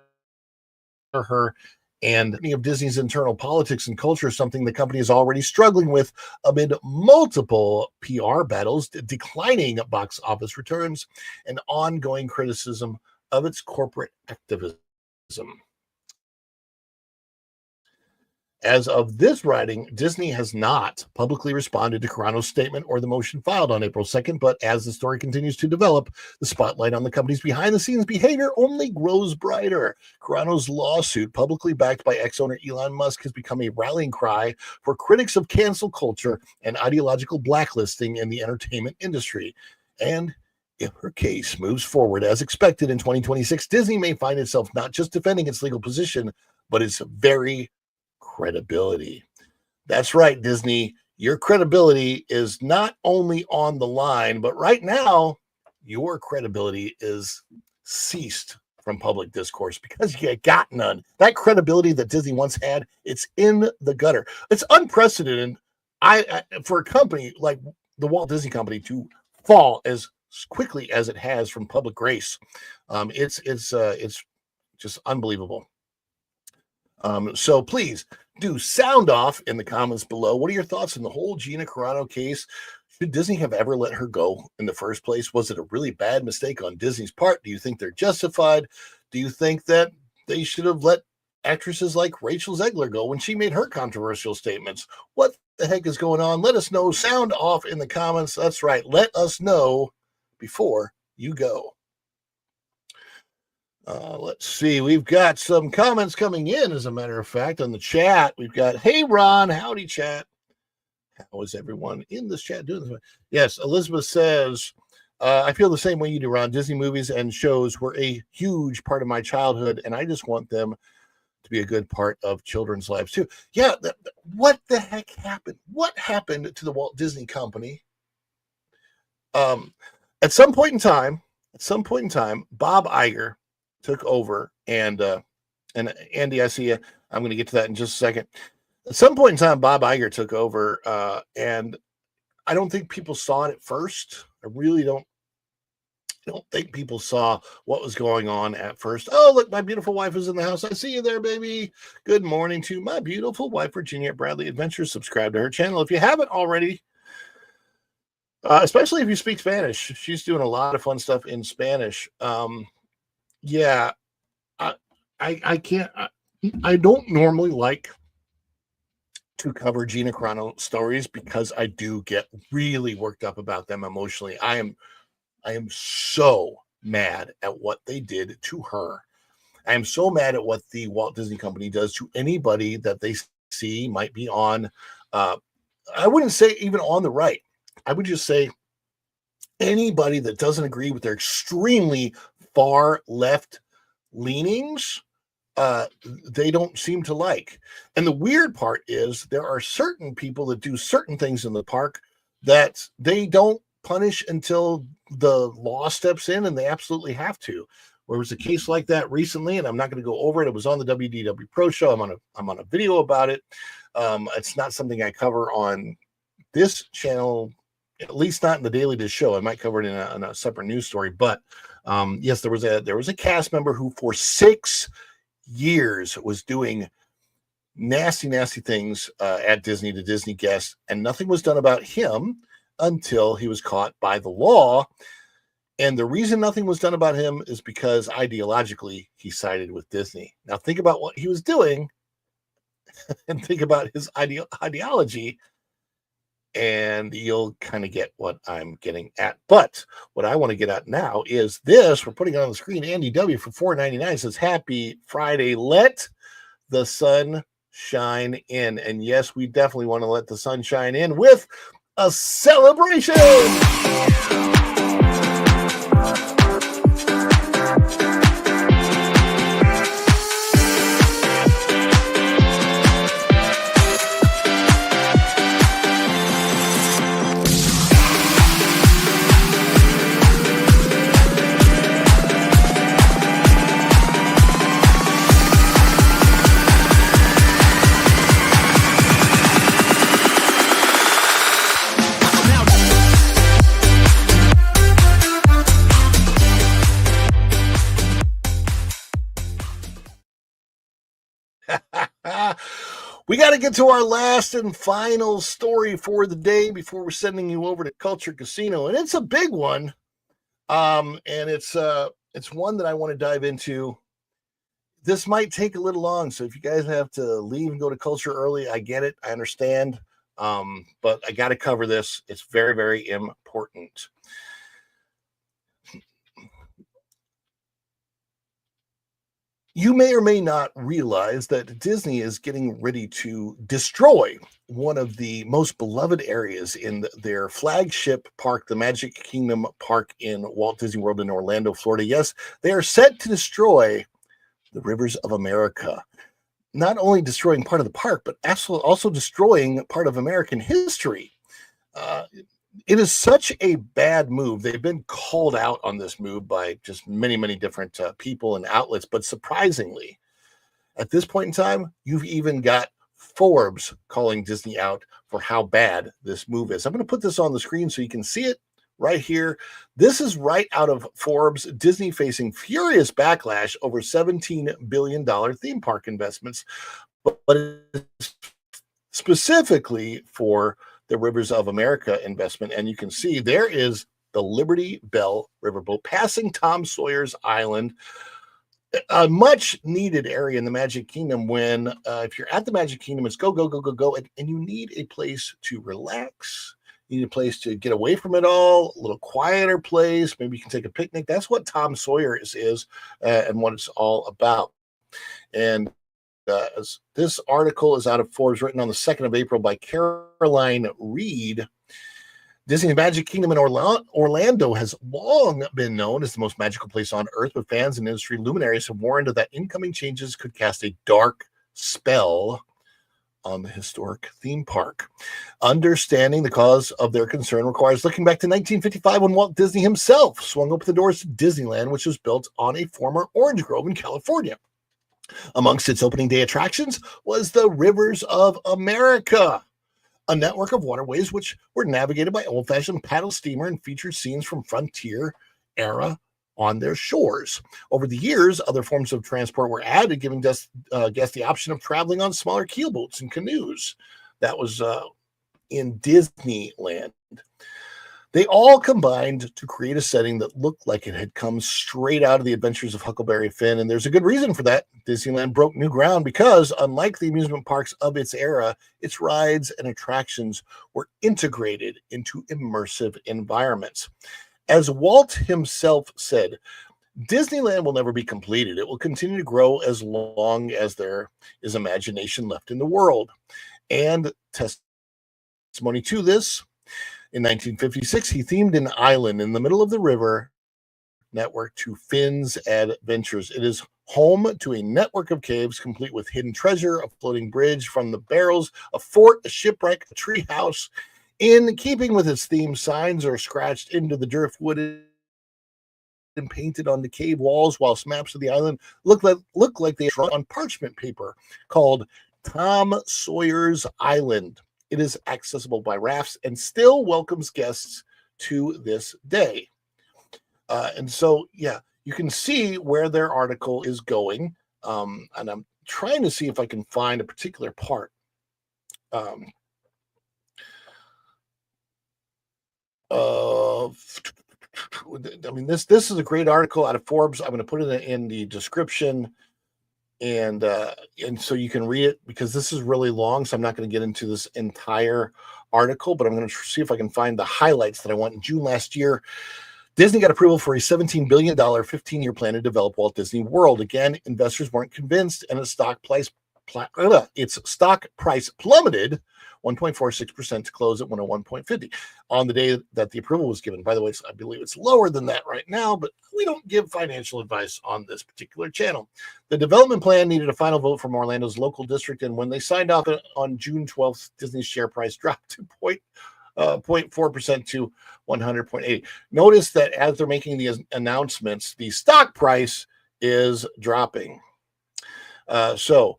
her. And many of Disney's internal politics and culture is something the company is already struggling with amid multiple PR battles, declining box office returns, and ongoing criticism of its corporate activism. As of this writing, Disney has not publicly responded to Carano's statement or the motion filed on April 2nd, but as the story continues to develop, the spotlight on the company's behind-the-scenes behavior only grows brighter. Carano's lawsuit, publicly backed by ex-owner Elon Musk, has become a rallying cry for critics of cancel culture and ideological blacklisting in the entertainment industry. And if her case moves forward as expected in 2026, Disney may find itself not just defending its legal position, but it's very credibility. That's right, Disney. Your credibility is not only on the line, but right now, your credibility is ceased from public discourse because you got none. That credibility that Disney once had, it's in the gutter. It's unprecedented. For a company like the Walt Disney Company to fall as quickly as it has from public grace, it's just unbelievable. So please do sound off in the comments below. What are your thoughts on the whole Gina Carano case? Should Disney have ever let her go in the first place? Was it a really bad mistake on Disney's part? Do you think they're justified? Do you think that they should have let actresses like Rachel Zegler go when she made her controversial statements? What the heck is going on? Let us know. Sound off in the comments. That's right. Let us know before you go. Let's see. We've got some comments coming in, as a matter of fact, on the chat. We've got, hey, Ron. Howdy, chat. How is everyone in this chat doing this? Yes, Elizabeth says, I feel the same way you do, Ron. Disney movies and shows were a huge part of my childhood, and I just want them to be a good part of children's lives, too. Yeah, what the heck happened? What happened to the Walt Disney Company? At some point in time, Bob Iger took over, and Andy, I see you. I'm going to get to that in just a second. At some point in time, Bob Iger took over, and I don't think people saw it at first. I really don't think people saw what was going on at first. Oh, look, my beautiful wife is in the house. I see you there, baby. Good morning to my beautiful wife, Virginia at Bradley Adventures. Subscribe to her channel if you haven't already, especially if you speak Spanish. She's doing a lot of fun stuff in Spanish. Yeah, I can't. I don't normally like to cover Gina Carano stories because I do get really worked up about them emotionally. I am so mad at what they did to her. I am so mad at what the Walt Disney Company does to anybody that they see might be on. I wouldn't say even on the right. I would just say anybody that doesn't agree with their extremely far left leanings, they don't seem to like. And the weird part is there are certain people that do certain things in the park that they don't punish until the law steps in, and they absolutely have to. There was a case like that recently, and I'm not going to go over it. It was on the WDW Pro Show. I'm on a video about it. It's not something I cover on this channel, at least not in the Daily Dish show. I might cover it in a separate news story. But yes, there was a cast member who for 6 years was doing nasty things at Disney to Disney guests, and nothing was done about him until he was caught by the law. And the reason nothing was done about him is because ideologically he sided with Disney. Now think about what he was doing and think about his ideology, and you'll kind of get what I'm getting at. But what I want to get at now is this. We're putting it on the screen. Andy W. for $4.99 says, happy Friday. Let the sun shine in. And yes, we definitely want to let the sun shine in with a celebration. We got to get to our last and final story for the day before we're sending you over to Culture Casino, and it's a big one. And it's one that I want to dive into. This might take a little long, so if you guys have to leave and go to Culture early, I get it. I understand. But I got to cover this. It's very, very important. You may or may not realize that Disney is getting ready to destroy one of the most beloved areas in their flagship park, the Magic Kingdom Park in Walt Disney World in Orlando, Florida. Yes, they are set to destroy the rivers of America. not only destroying part of the park, but also destroying part of American history. Uh, it is such a bad move. They've been called out on this move by just many, many different people and outlets. But surprisingly, at this point in time, you've even got Forbes calling Disney out for how bad this move is. I'm going to put this on the screen so you can see it right here. This is right out of Forbes. Disney facing furious backlash over $17 billion theme park investments, but it's specifically for the Rivers of America investment. And you can see there is the Liberty Bell Riverboat passing Tom Sawyer's Island, a much needed area in the Magic Kingdom. When if you're at the Magic Kingdom, it's go, go, go, go, go. And you need a place to relax. You need a place to get away from it all, a little quieter place. Maybe you can take a picnic. That's what Tom Sawyer's is and what it's all about. And this article is out of Forbes, written on the 2nd of April by Caroline Reed. Disney's Magic Kingdom in Orlando has long been known as the most magical place on earth, but fans and industry luminaries have warned that incoming changes could cast a dark spell on the historic theme park. Understanding the cause of their concern requires looking back to 1955, when Walt Disney himself swung open the doors to Disneyland, which was built on a former orange grove in California. Amongst its opening day attractions was the Rivers of America, a network of waterways which were navigated by old-fashioned paddle steamer and featured scenes from frontier era on their shores. Over the years, other forms of transport were added, giving guests the option of traveling on smaller keelboats and canoes. That was in Disneyland. They all combined to create a setting that looked like it had come straight out of the Adventures of Huckleberry Finn, and there's a good reason for that. Disneyland broke new ground because, unlike the amusement parks of its era, its rides and attractions were integrated into immersive environments. As Walt himself said, Disneyland will never be completed. It will continue to grow as long as there is imagination left in the world. And testimony to this, in 1956, he themed an island in the middle of the river network to Finn's Adventures. It is home to a network of caves complete with hidden treasure, a floating bridge from the barrels, a fort, a shipwreck, a tree house. In keeping with its theme, signs are scratched into the driftwood and painted on the cave walls, whilst maps of the island look like they are drawn on parchment paper, called Tom Sawyer's Island. It is accessible by rafts and still welcomes guests to this day. And so, yeah, you can see where their article is going. And I'm trying to see if I can find a particular part. I mean, this is a great article out of Forbes. I'm going to put it in the description, and so you can read it, because this is really long, so I'm not going to get into this entire article, but I'm going to see if I can find the highlights that I want. In June last year, Disney got approval for a $17 billion 15-year plan to develop Walt Disney World. Again, investors weren't convinced, and its stock price plummeted 1.46% to close at 101.50 on the day that the approval was given. By the way, I believe it's lower than that right now, but we don't give financial advice on this particular channel. The development plan needed a final vote from Orlando's local district, and when they signed off on June 12th, Disney's share price dropped to 0.4% to 100.80. Notice that as they're making these announcements, the stock price is dropping. So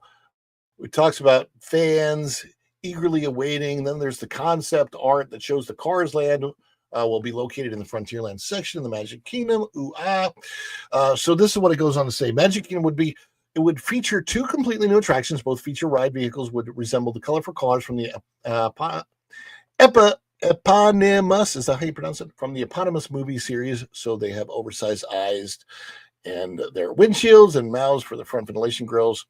it talks about fans eagerly awaiting. Then there's the concept art that shows the Cars Land will be located in the Frontierland section of the Magic Kingdom. So this is what it goes on to say. Magic Kingdom would feature two completely new attractions. Both feature ride vehicles would resemble the colorful cars from the eponymous, is that how you pronounce it? From the eponymous movie series. So they have oversized eyes and their windshields and mouths for the front ventilation grills.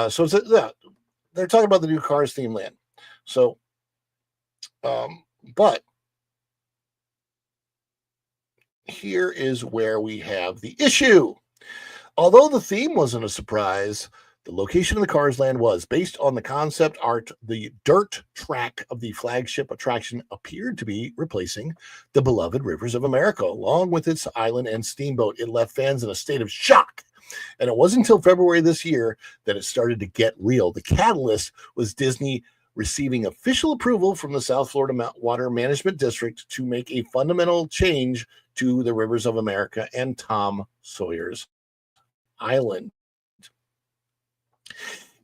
So they're talking about the new Cars theme land. So, but here is where we have the issue. Although the theme wasn't a surprise, the location of the Cars Land was. Based on the concept art, the dirt track of the flagship attraction appeared to be replacing the beloved Rivers of America, along with its island and steamboat. It left fans in a state of shock And it wasn't until February this year that it started to get real. The catalyst was Disney receiving official approval from the South Florida Water Management District to make a fundamental change to the Rivers of America and Tom Sawyer's Island.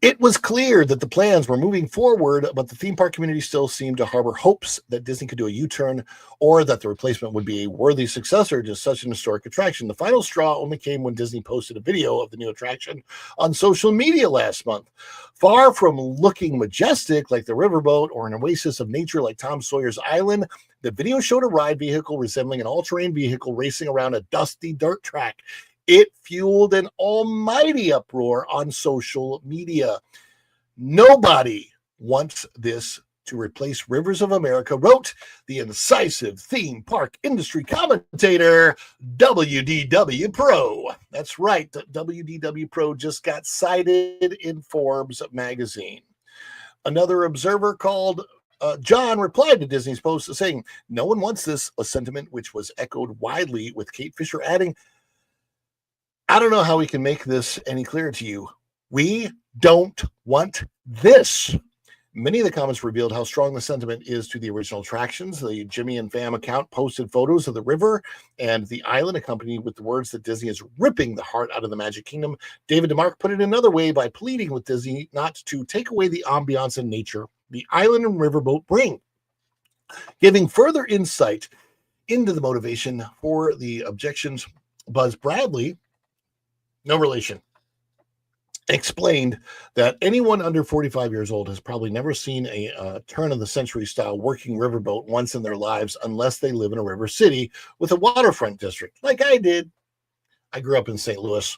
It was clear that the plans were moving forward, but the theme park community still seemed to harbor hopes that Disney could do a U-turn or that the replacement would be a worthy successor to such an historic attraction. The final straw only came when Disney posted a video of the new attraction on social media last month. Far from looking majestic like the riverboat or an oasis of nature like Tom Sawyer's Island, the video showed a ride vehicle resembling an all-terrain vehicle racing around a dusty dirt track. It fueled an almighty uproar on social media. Nobody wants this to replace Rivers of America, wrote the incisive theme park industry commentator, WDW Pro. That's right, WDW Pro just got cited in Forbes magazine. Another observer called John replied to Disney's post saying, "No one wants this," a sentiment which was echoed widely, with Kate Fisher adding, "I don't know how we can make this any clearer to you. We don't want this." Many of the comments revealed how strong the sentiment is to the original attractions. The Jimmy and Fam account posted photos of the river and the island, accompanied with the words that Disney is ripping the heart out of the Magic Kingdom. David DeMarc put it another way by pleading with Disney not to take away the ambiance and nature the island and riverboat bring, giving further insight into the motivation for the objections. Buzz Bradley, no relation, explained that anyone under 45 years old has probably never seen a turn-of-the-century style working riverboat once in their lives unless they live in a river city with a waterfront district, like I did. I grew up in St. Louis.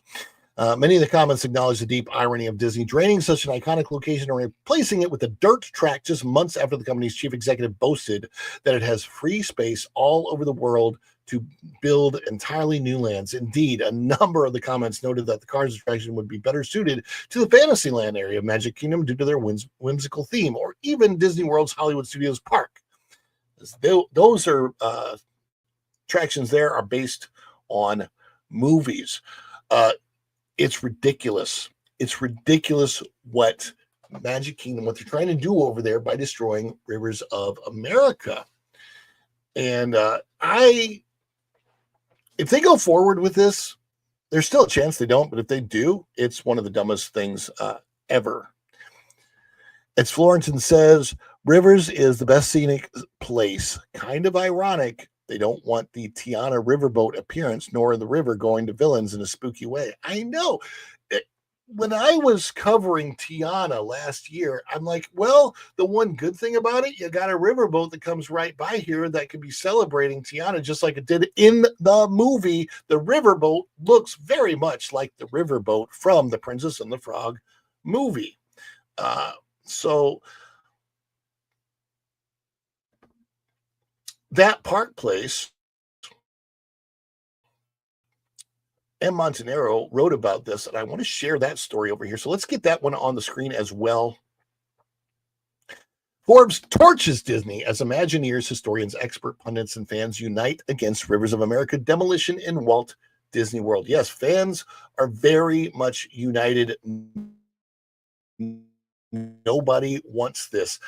Many of the comments acknowledge the deep irony of Disney draining such an iconic location and replacing it with a dirt track just months after the company's chief executive boasted that it has free space all over the world to build entirely new lands. Indeed, a number of the comments noted that the Cars attraction would be better suited to the Fantasyland area of Magic Kingdom due to their whimsical theme, or even Disney World's Hollywood Studios Park. Those are attractions there are based on movies. It's ridiculous. It's ridiculous what Magic Kingdom, what they're trying to do over there by destroying Rivers of America. And if they go forward with this, there's still a chance they don't, but if they do, it's one of the dumbest things ever. As Florentin says, Rivers is the best scenic place. Kind of ironic. They don't want the Tiana riverboat appearance, nor the river going to villains in a spooky way. I know. When I was covering Tiana last year, I'm like, well, the one good thing about it, you got a riverboat that comes right by here that could be celebrating Tiana just like it did in the movie. The riverboat looks very much like the riverboat from the Princess and the Frog movie. So that park place, M. Montanaro wrote about this, and I want to share that story over here. So let's get that one on the screen as well. Forbes torches Disney as Imagineers, historians, expert pundits, and fans unite against Rivers of America demolition in Walt Disney World. Yes, fans are very much united. Nobody wants this.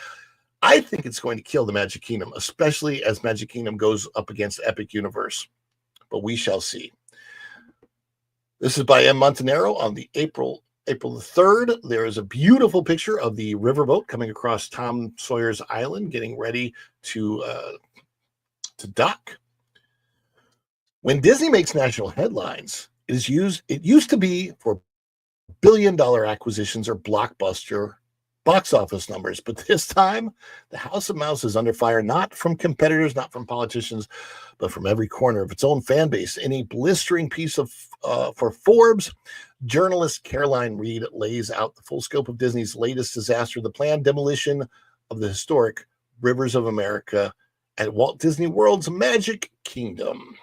I think it's going to kill the Magic Kingdom, especially as Magic Kingdom goes up against Epic Universe. But we shall see. This is by M. Montanaro on the April the 3rd. There is a beautiful picture of the riverboat coming across Tom Sawyer's Island, getting ready to dock. When Disney makes national headlines, it used to be for billion-dollar acquisitions or blockbuster box office numbers, but this time the House of Mouse is under fire, not from competitors, not from politicians, but from every corner of its own fan base. In a blistering piece of for Forbes, journalist Caroline Reed lays out the full scope of Disney's latest disaster, the planned demolition of the historic Rivers of America at Walt Disney World's Magic Kingdom.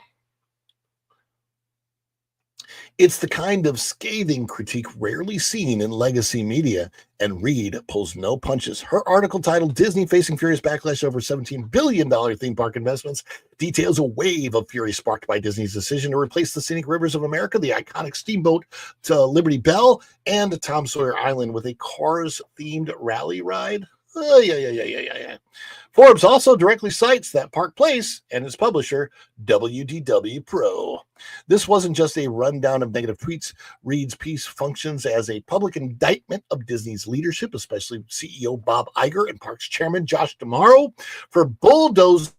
It's the kind of scathing critique rarely seen in legacy media, and Reed pulls no punches. Her article titled Disney Facing Furious Backlash Over $17 billion Theme Park Investments details a wave of fury sparked by Disney's decision to replace the scenic rivers of America, the iconic steamboat to Liberty Bell, and Tom Sawyer Island with a Cars-themed rally ride. Yeah. Forbes also directly cites that Park Place and its publisher, WDW Pro. This wasn't just a rundown of negative tweets. Reed's piece functions as a public indictment of Disney's leadership, especially CEO Bob Iger and Parks Chairman Josh D'Amaro, for bulldozing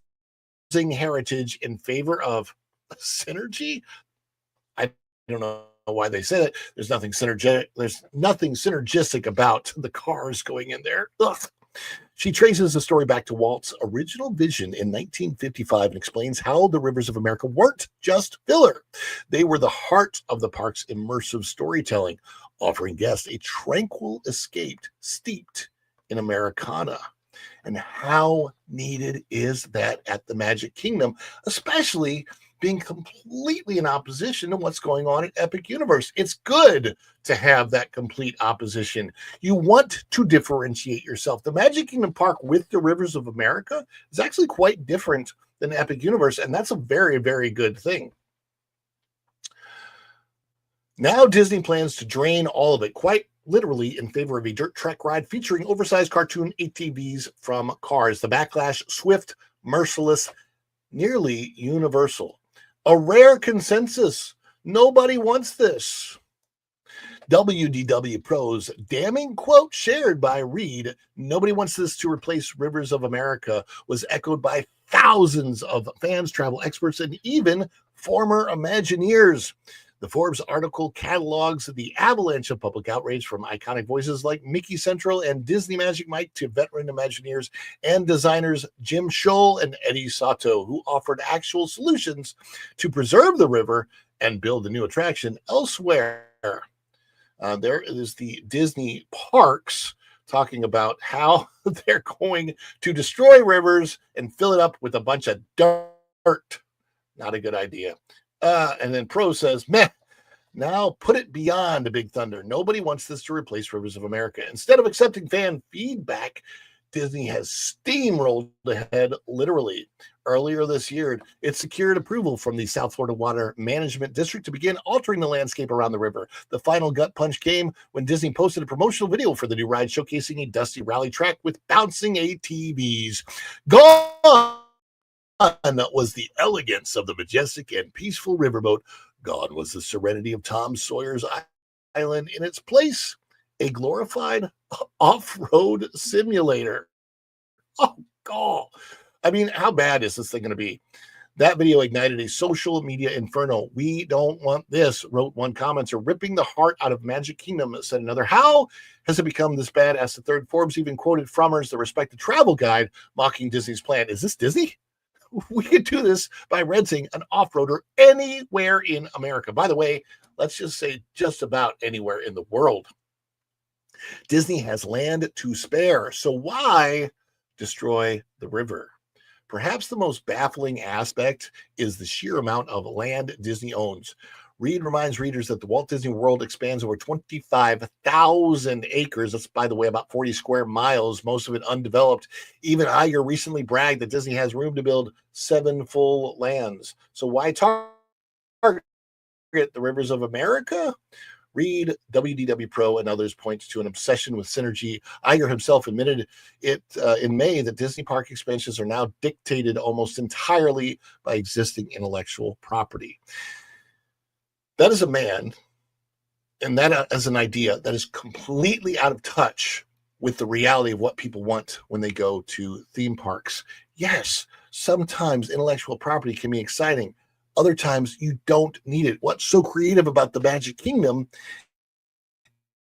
heritage in favor of synergy. I don't know why they say that. There's nothing synergistic about the cars going in there. Ugh. She traces the story back to Walt's original vision in 1955 and explains how the rivers of America weren't just filler. They were the heart of the park's immersive storytelling, offering guests a tranquil escape steeped in Americana. And how needed is that at the Magic Kingdom, especially being completely in opposition to what's going on at Epic Universe. It's good to have that complete opposition. You want to differentiate yourself. The Magic Kingdom Park with the Rivers of America is actually quite different than Epic Universe, and that's a very, very good thing. Now Disney plans to drain all of it, quite literally, in favor of a dirt track ride featuring oversized cartoon ATVs from Cars. The backlash, swift, merciless, nearly universal. A rare consensus. Nobody wants this. WDW Pro's damning quote shared by Reed, "Nobody wants this to replace Rivers of America," was echoed by thousands of fans, travel experts, and even former Imagineers. The Forbes article catalogs the avalanche of public outrage from iconic voices like Mickey Central and Disney Magic Mike to veteran Imagineers and designers Jim Scholl and Eddie Sato, who offered actual solutions to preserve the river and build a new attraction elsewhere. There is the Disney parks talking about how they're going to destroy rivers and fill it up with a bunch of dirt. Not a good idea. And then Pro says, meh, now put it beyond Big Thunder. Nobody wants this to replace Rivers of America. Instead of accepting fan feedback, Disney has steamrolled ahead, literally. Earlier this year, it secured approval from the South Florida Water Management District to begin altering the landscape around the river. The final gut punch came when Disney posted a promotional video for the new ride showcasing a dusty rally track with bouncing ATVs. Gone was the elegance of the majestic and peaceful riverboat. Gone was the serenity of Tom Sawyer's Island. In its place, a glorified off-road simulator. Oh, God. I mean, how bad is this thing going to be? That video ignited a social media inferno. "We don't want this," wrote one commenter. "Ripping the heart out of Magic Kingdom," said another. "How has it become this bad?" asked the third. Forbes even quoted Frommer's The Respected Travel Guide, mocking Disney's plan. Is this Disney? We could do this by renting an off-roader anywhere in America. By the way, let's just say just about anywhere in the world. Disney has land to spare, so why destroy the river? Perhaps the most baffling aspect is the sheer amount of land Disney owns. Reed reminds readers that the Walt Disney World expands over 25,000 acres. That's, by the way, about 40 square miles, most of it undeveloped. Even Iger recently bragged that Disney has room to build 7 full lands. So why target the Rivers of America? Reed, WDW Pro, and others point to an obsession with synergy. Iger himself admitted it in May that Disney park expansions are now dictated almost entirely by existing intellectual property. That is a man, and that as an idea that is completely out of touch with the reality of what people want when they go to theme parks. Yes, sometimes intellectual property can be exciting. Other times you don't need it. What's so creative about the Magic Kingdom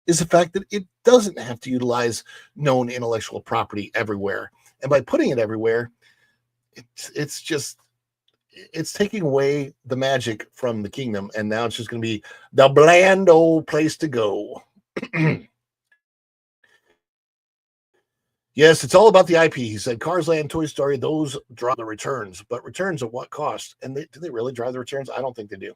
is the fact that it doesn't have to utilize known intellectual property everywhere. And by putting it everywhere, it's taking away the magic from the kingdom. And now it's just going to be the bland old place to go. Yes, it's all about the IP. He said, Cars Land, Toy Story, those draw the returns. But returns at what cost? And do they really drive the returns? I don't think they do.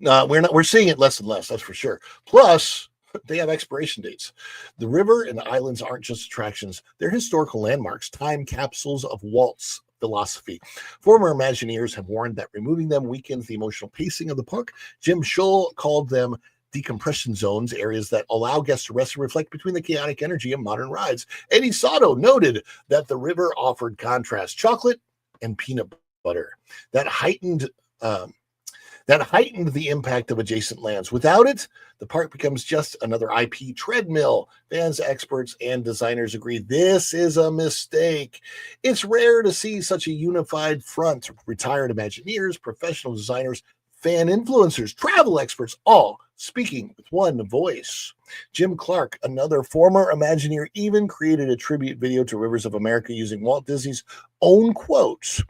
We're seeing it less and less, that's for sure. Plus, they have expiration dates. The river and the islands aren't just attractions, they're historical landmarks, time capsules of Walt's philosophy. Former Imagineers have warned that removing them weakens the emotional pacing of the park. Jim Schull called them decompression zones, areas that allow guests to rest and reflect between the chaotic energy of modern rides. Eddie Sato noted that the river offered contrast, chocolate and peanut butter, that heightened the impact of adjacent lands. Without it, the park becomes just another IP treadmill. Fans, experts, and designers agree this is a mistake. It's rare to see such a unified front. Retired Imagineers, professional designers, fan influencers, travel experts, all speaking with one voice. Jim Clark, another former Imagineer, even created a tribute video to Rivers of America using Walt Disney's own quotes,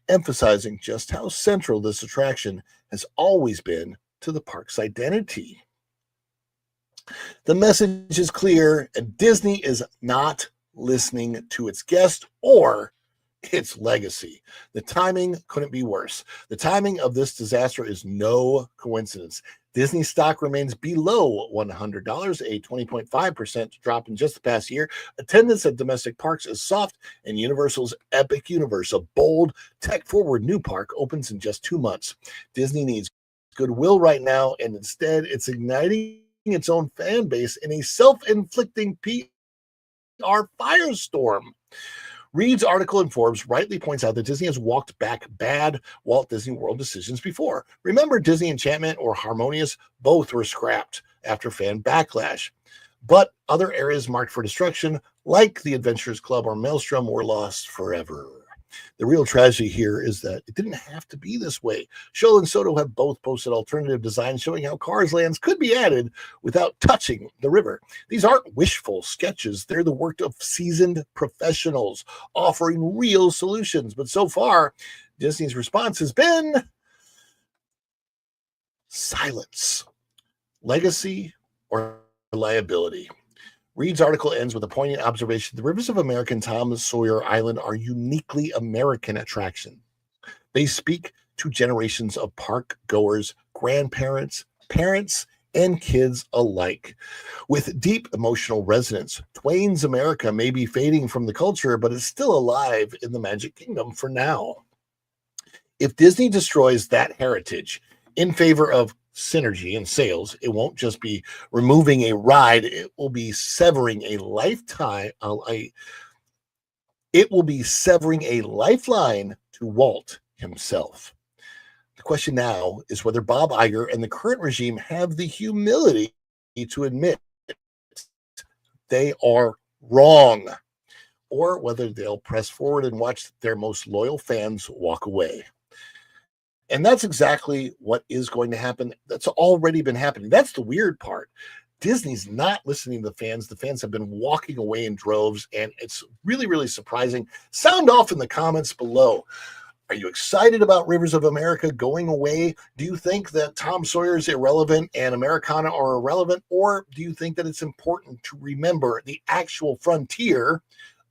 emphasizing just how central this attraction has always been to the park's identity. The message is clear, and Disney is not listening to its guests or its legacy. The timing couldn't be worse. The timing of this disaster is no coincidence. Disney stock remains below $100, a 20.5% drop in just the past year. Attendance at domestic parks is soft, and Universal's Epic Universe, a bold, tech-forward new park, opens in just 2 months. Disney needs goodwill right now, and instead it's igniting its own fan base in a self-inflicting PR firestorm. Reed's article in Forbes rightly points out that Disney has walked back bad Walt Disney World decisions before. Remember, Disney Enchantment or Harmonious both were scrapped after fan backlash. But other areas marked for destruction, like the Adventurers Club or Maelstrom, were lost forever. The real tragedy here is that it didn't have to be this way. Scholl and Soto have both posted alternative designs showing how Cars lands could be added without touching the river. These aren't wishful sketches. They're the work of seasoned professionals offering real solutions. But so far, Disney's response has been silence, legacy, or liability. Reed's article ends with a poignant observation. The Rivers of America and Tom Sawyer Island are uniquely American attractions. They speak to generations of park goers, grandparents, parents, and kids alike. With deep emotional resonance, Twain's America may be fading from the culture, but it's still alive in the Magic Kingdom for now. If Disney destroys that heritage in favor of synergy and sales, it won't just be removing a ride, it will be severing a lifeline to Walt himself. The question now is whether Bob Iger and the current regime have the humility to admit they are wrong, or whether they'll press forward and watch their most loyal fans walk away. And that's exactly what is going to happen. That's already been happening. That's the weird part. Disney's not listening to the fans. The fans have been walking away in droves, and it's really, really surprising. Sound off in the comments below. Are you excited about Rivers of America going away? Do you think that Tom Sawyer is irrelevant and Americana are irrelevant? Or do you think that it's important to remember the actual frontier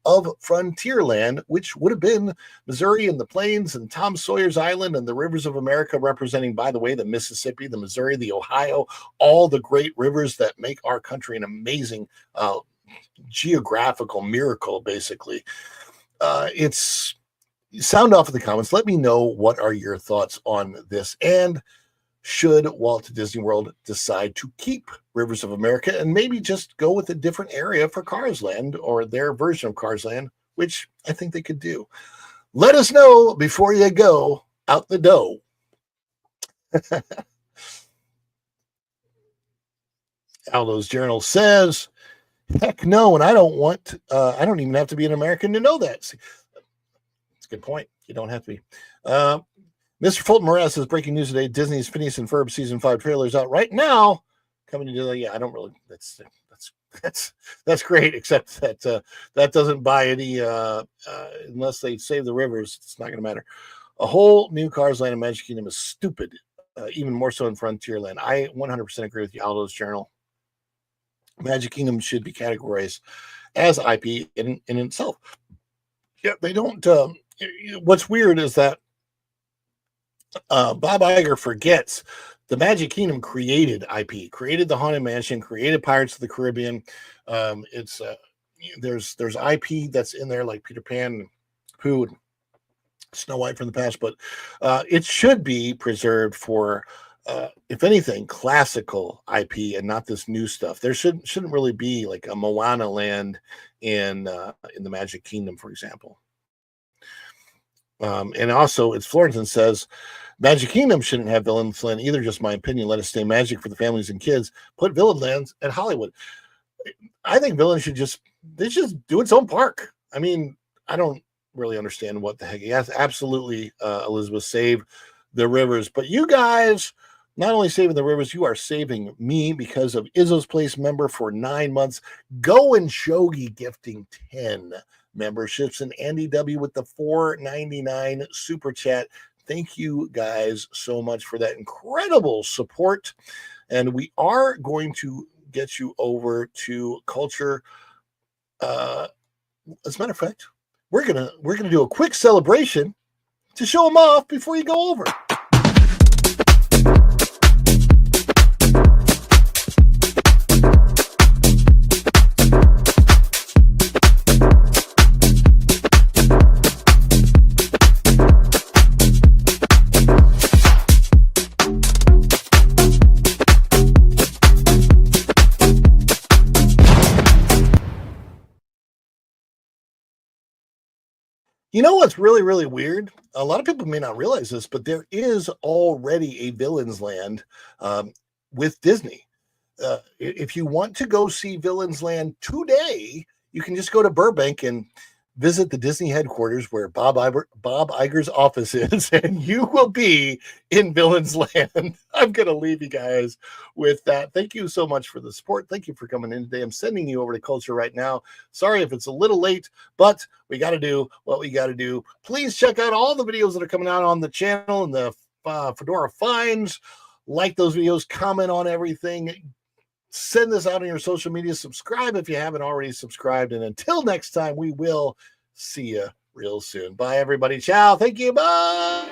of Frontierland, which would have been Missouri and the Plains and Tom Sawyer's Island and the Rivers of America, representing, by the way, the Mississippi, the Missouri, the Ohio, all the great rivers that make our country an amazing geographical miracle, basically. It's sound off in the comments. Let me know what are your thoughts on this, and should Walt Disney World decide to keep Rivers of America and maybe just go with a different area for Cars Land, or their version of Cars Land, which I think they could do. Let us know before you go out the door. Aldo's Journal says, heck no, and I don't even have to be an American to know that. See, that's a good point. You don't have to be. Mr. Fulton Morass says, breaking news today, Disney's Phineas and Ferb season 5 trailer is out right now. Coming to I don't really, that's great, except that that doesn't buy any, unless they save the rivers, it's not going to matter. A whole new Cars Land and Magic Kingdom is stupid, even more so in Frontierland. I 100% agree with you, Aldo's Journal. Magic Kingdom should be categorized as IP in itself. Yeah, they don't. What's weird is that Bob Iger forgets the Magic Kingdom created IP, created the Haunted Mansion, created Pirates of the Caribbean. It's there's IP that's in there like Peter Pan, Pooh, and Snow White from the past, but it should be preserved for, if anything, classical IP and not this new stuff. There shouldn't really be like a Moana land in the Magic Kingdom, for example. And also, it's Florenton says, Magic Kingdom shouldn't have Villains Land either. Just my opinion. Let us stay magic for the families and kids. Put Villain Lands at Hollywood. I think Villains should just do its own park. I mean, I don't really understand what the heck. Yes, absolutely, Elizabeth, save the rivers. But you guys, not only saving the rivers, you are saving me because of Izzo's Place member for 9 months. Go and Shogi gifting 10 memberships, and Andy W with the $4.99 super chat. Thank you guys so much for that incredible support. And we are going to get you over to Culture. As a matter of fact, we're gonna do a quick celebration to show them off before you go over. You know what's really, really weird? A lot of people may not realize this, but there is already a Villains Land with Disney. If you want to go see Villains Land today, you can just go to Burbank and visit the Disney headquarters where Bob Iger's office is, and you will be in Villains Land. I'm going to leave you guys with that. Thank you so much for the support. Thank you for coming in today. I'm sending you over to Culture right now. Sorry if it's a little late, but we got to do what we got to do. Please check out all the videos that are coming out on the channel and the Fedora Finds. Like those videos, comment on everything. Send this out on your social media. Subscribe if you haven't already subscribed. And until next time, we will see you real soon. Bye, everybody. Ciao. Thank you. Bye.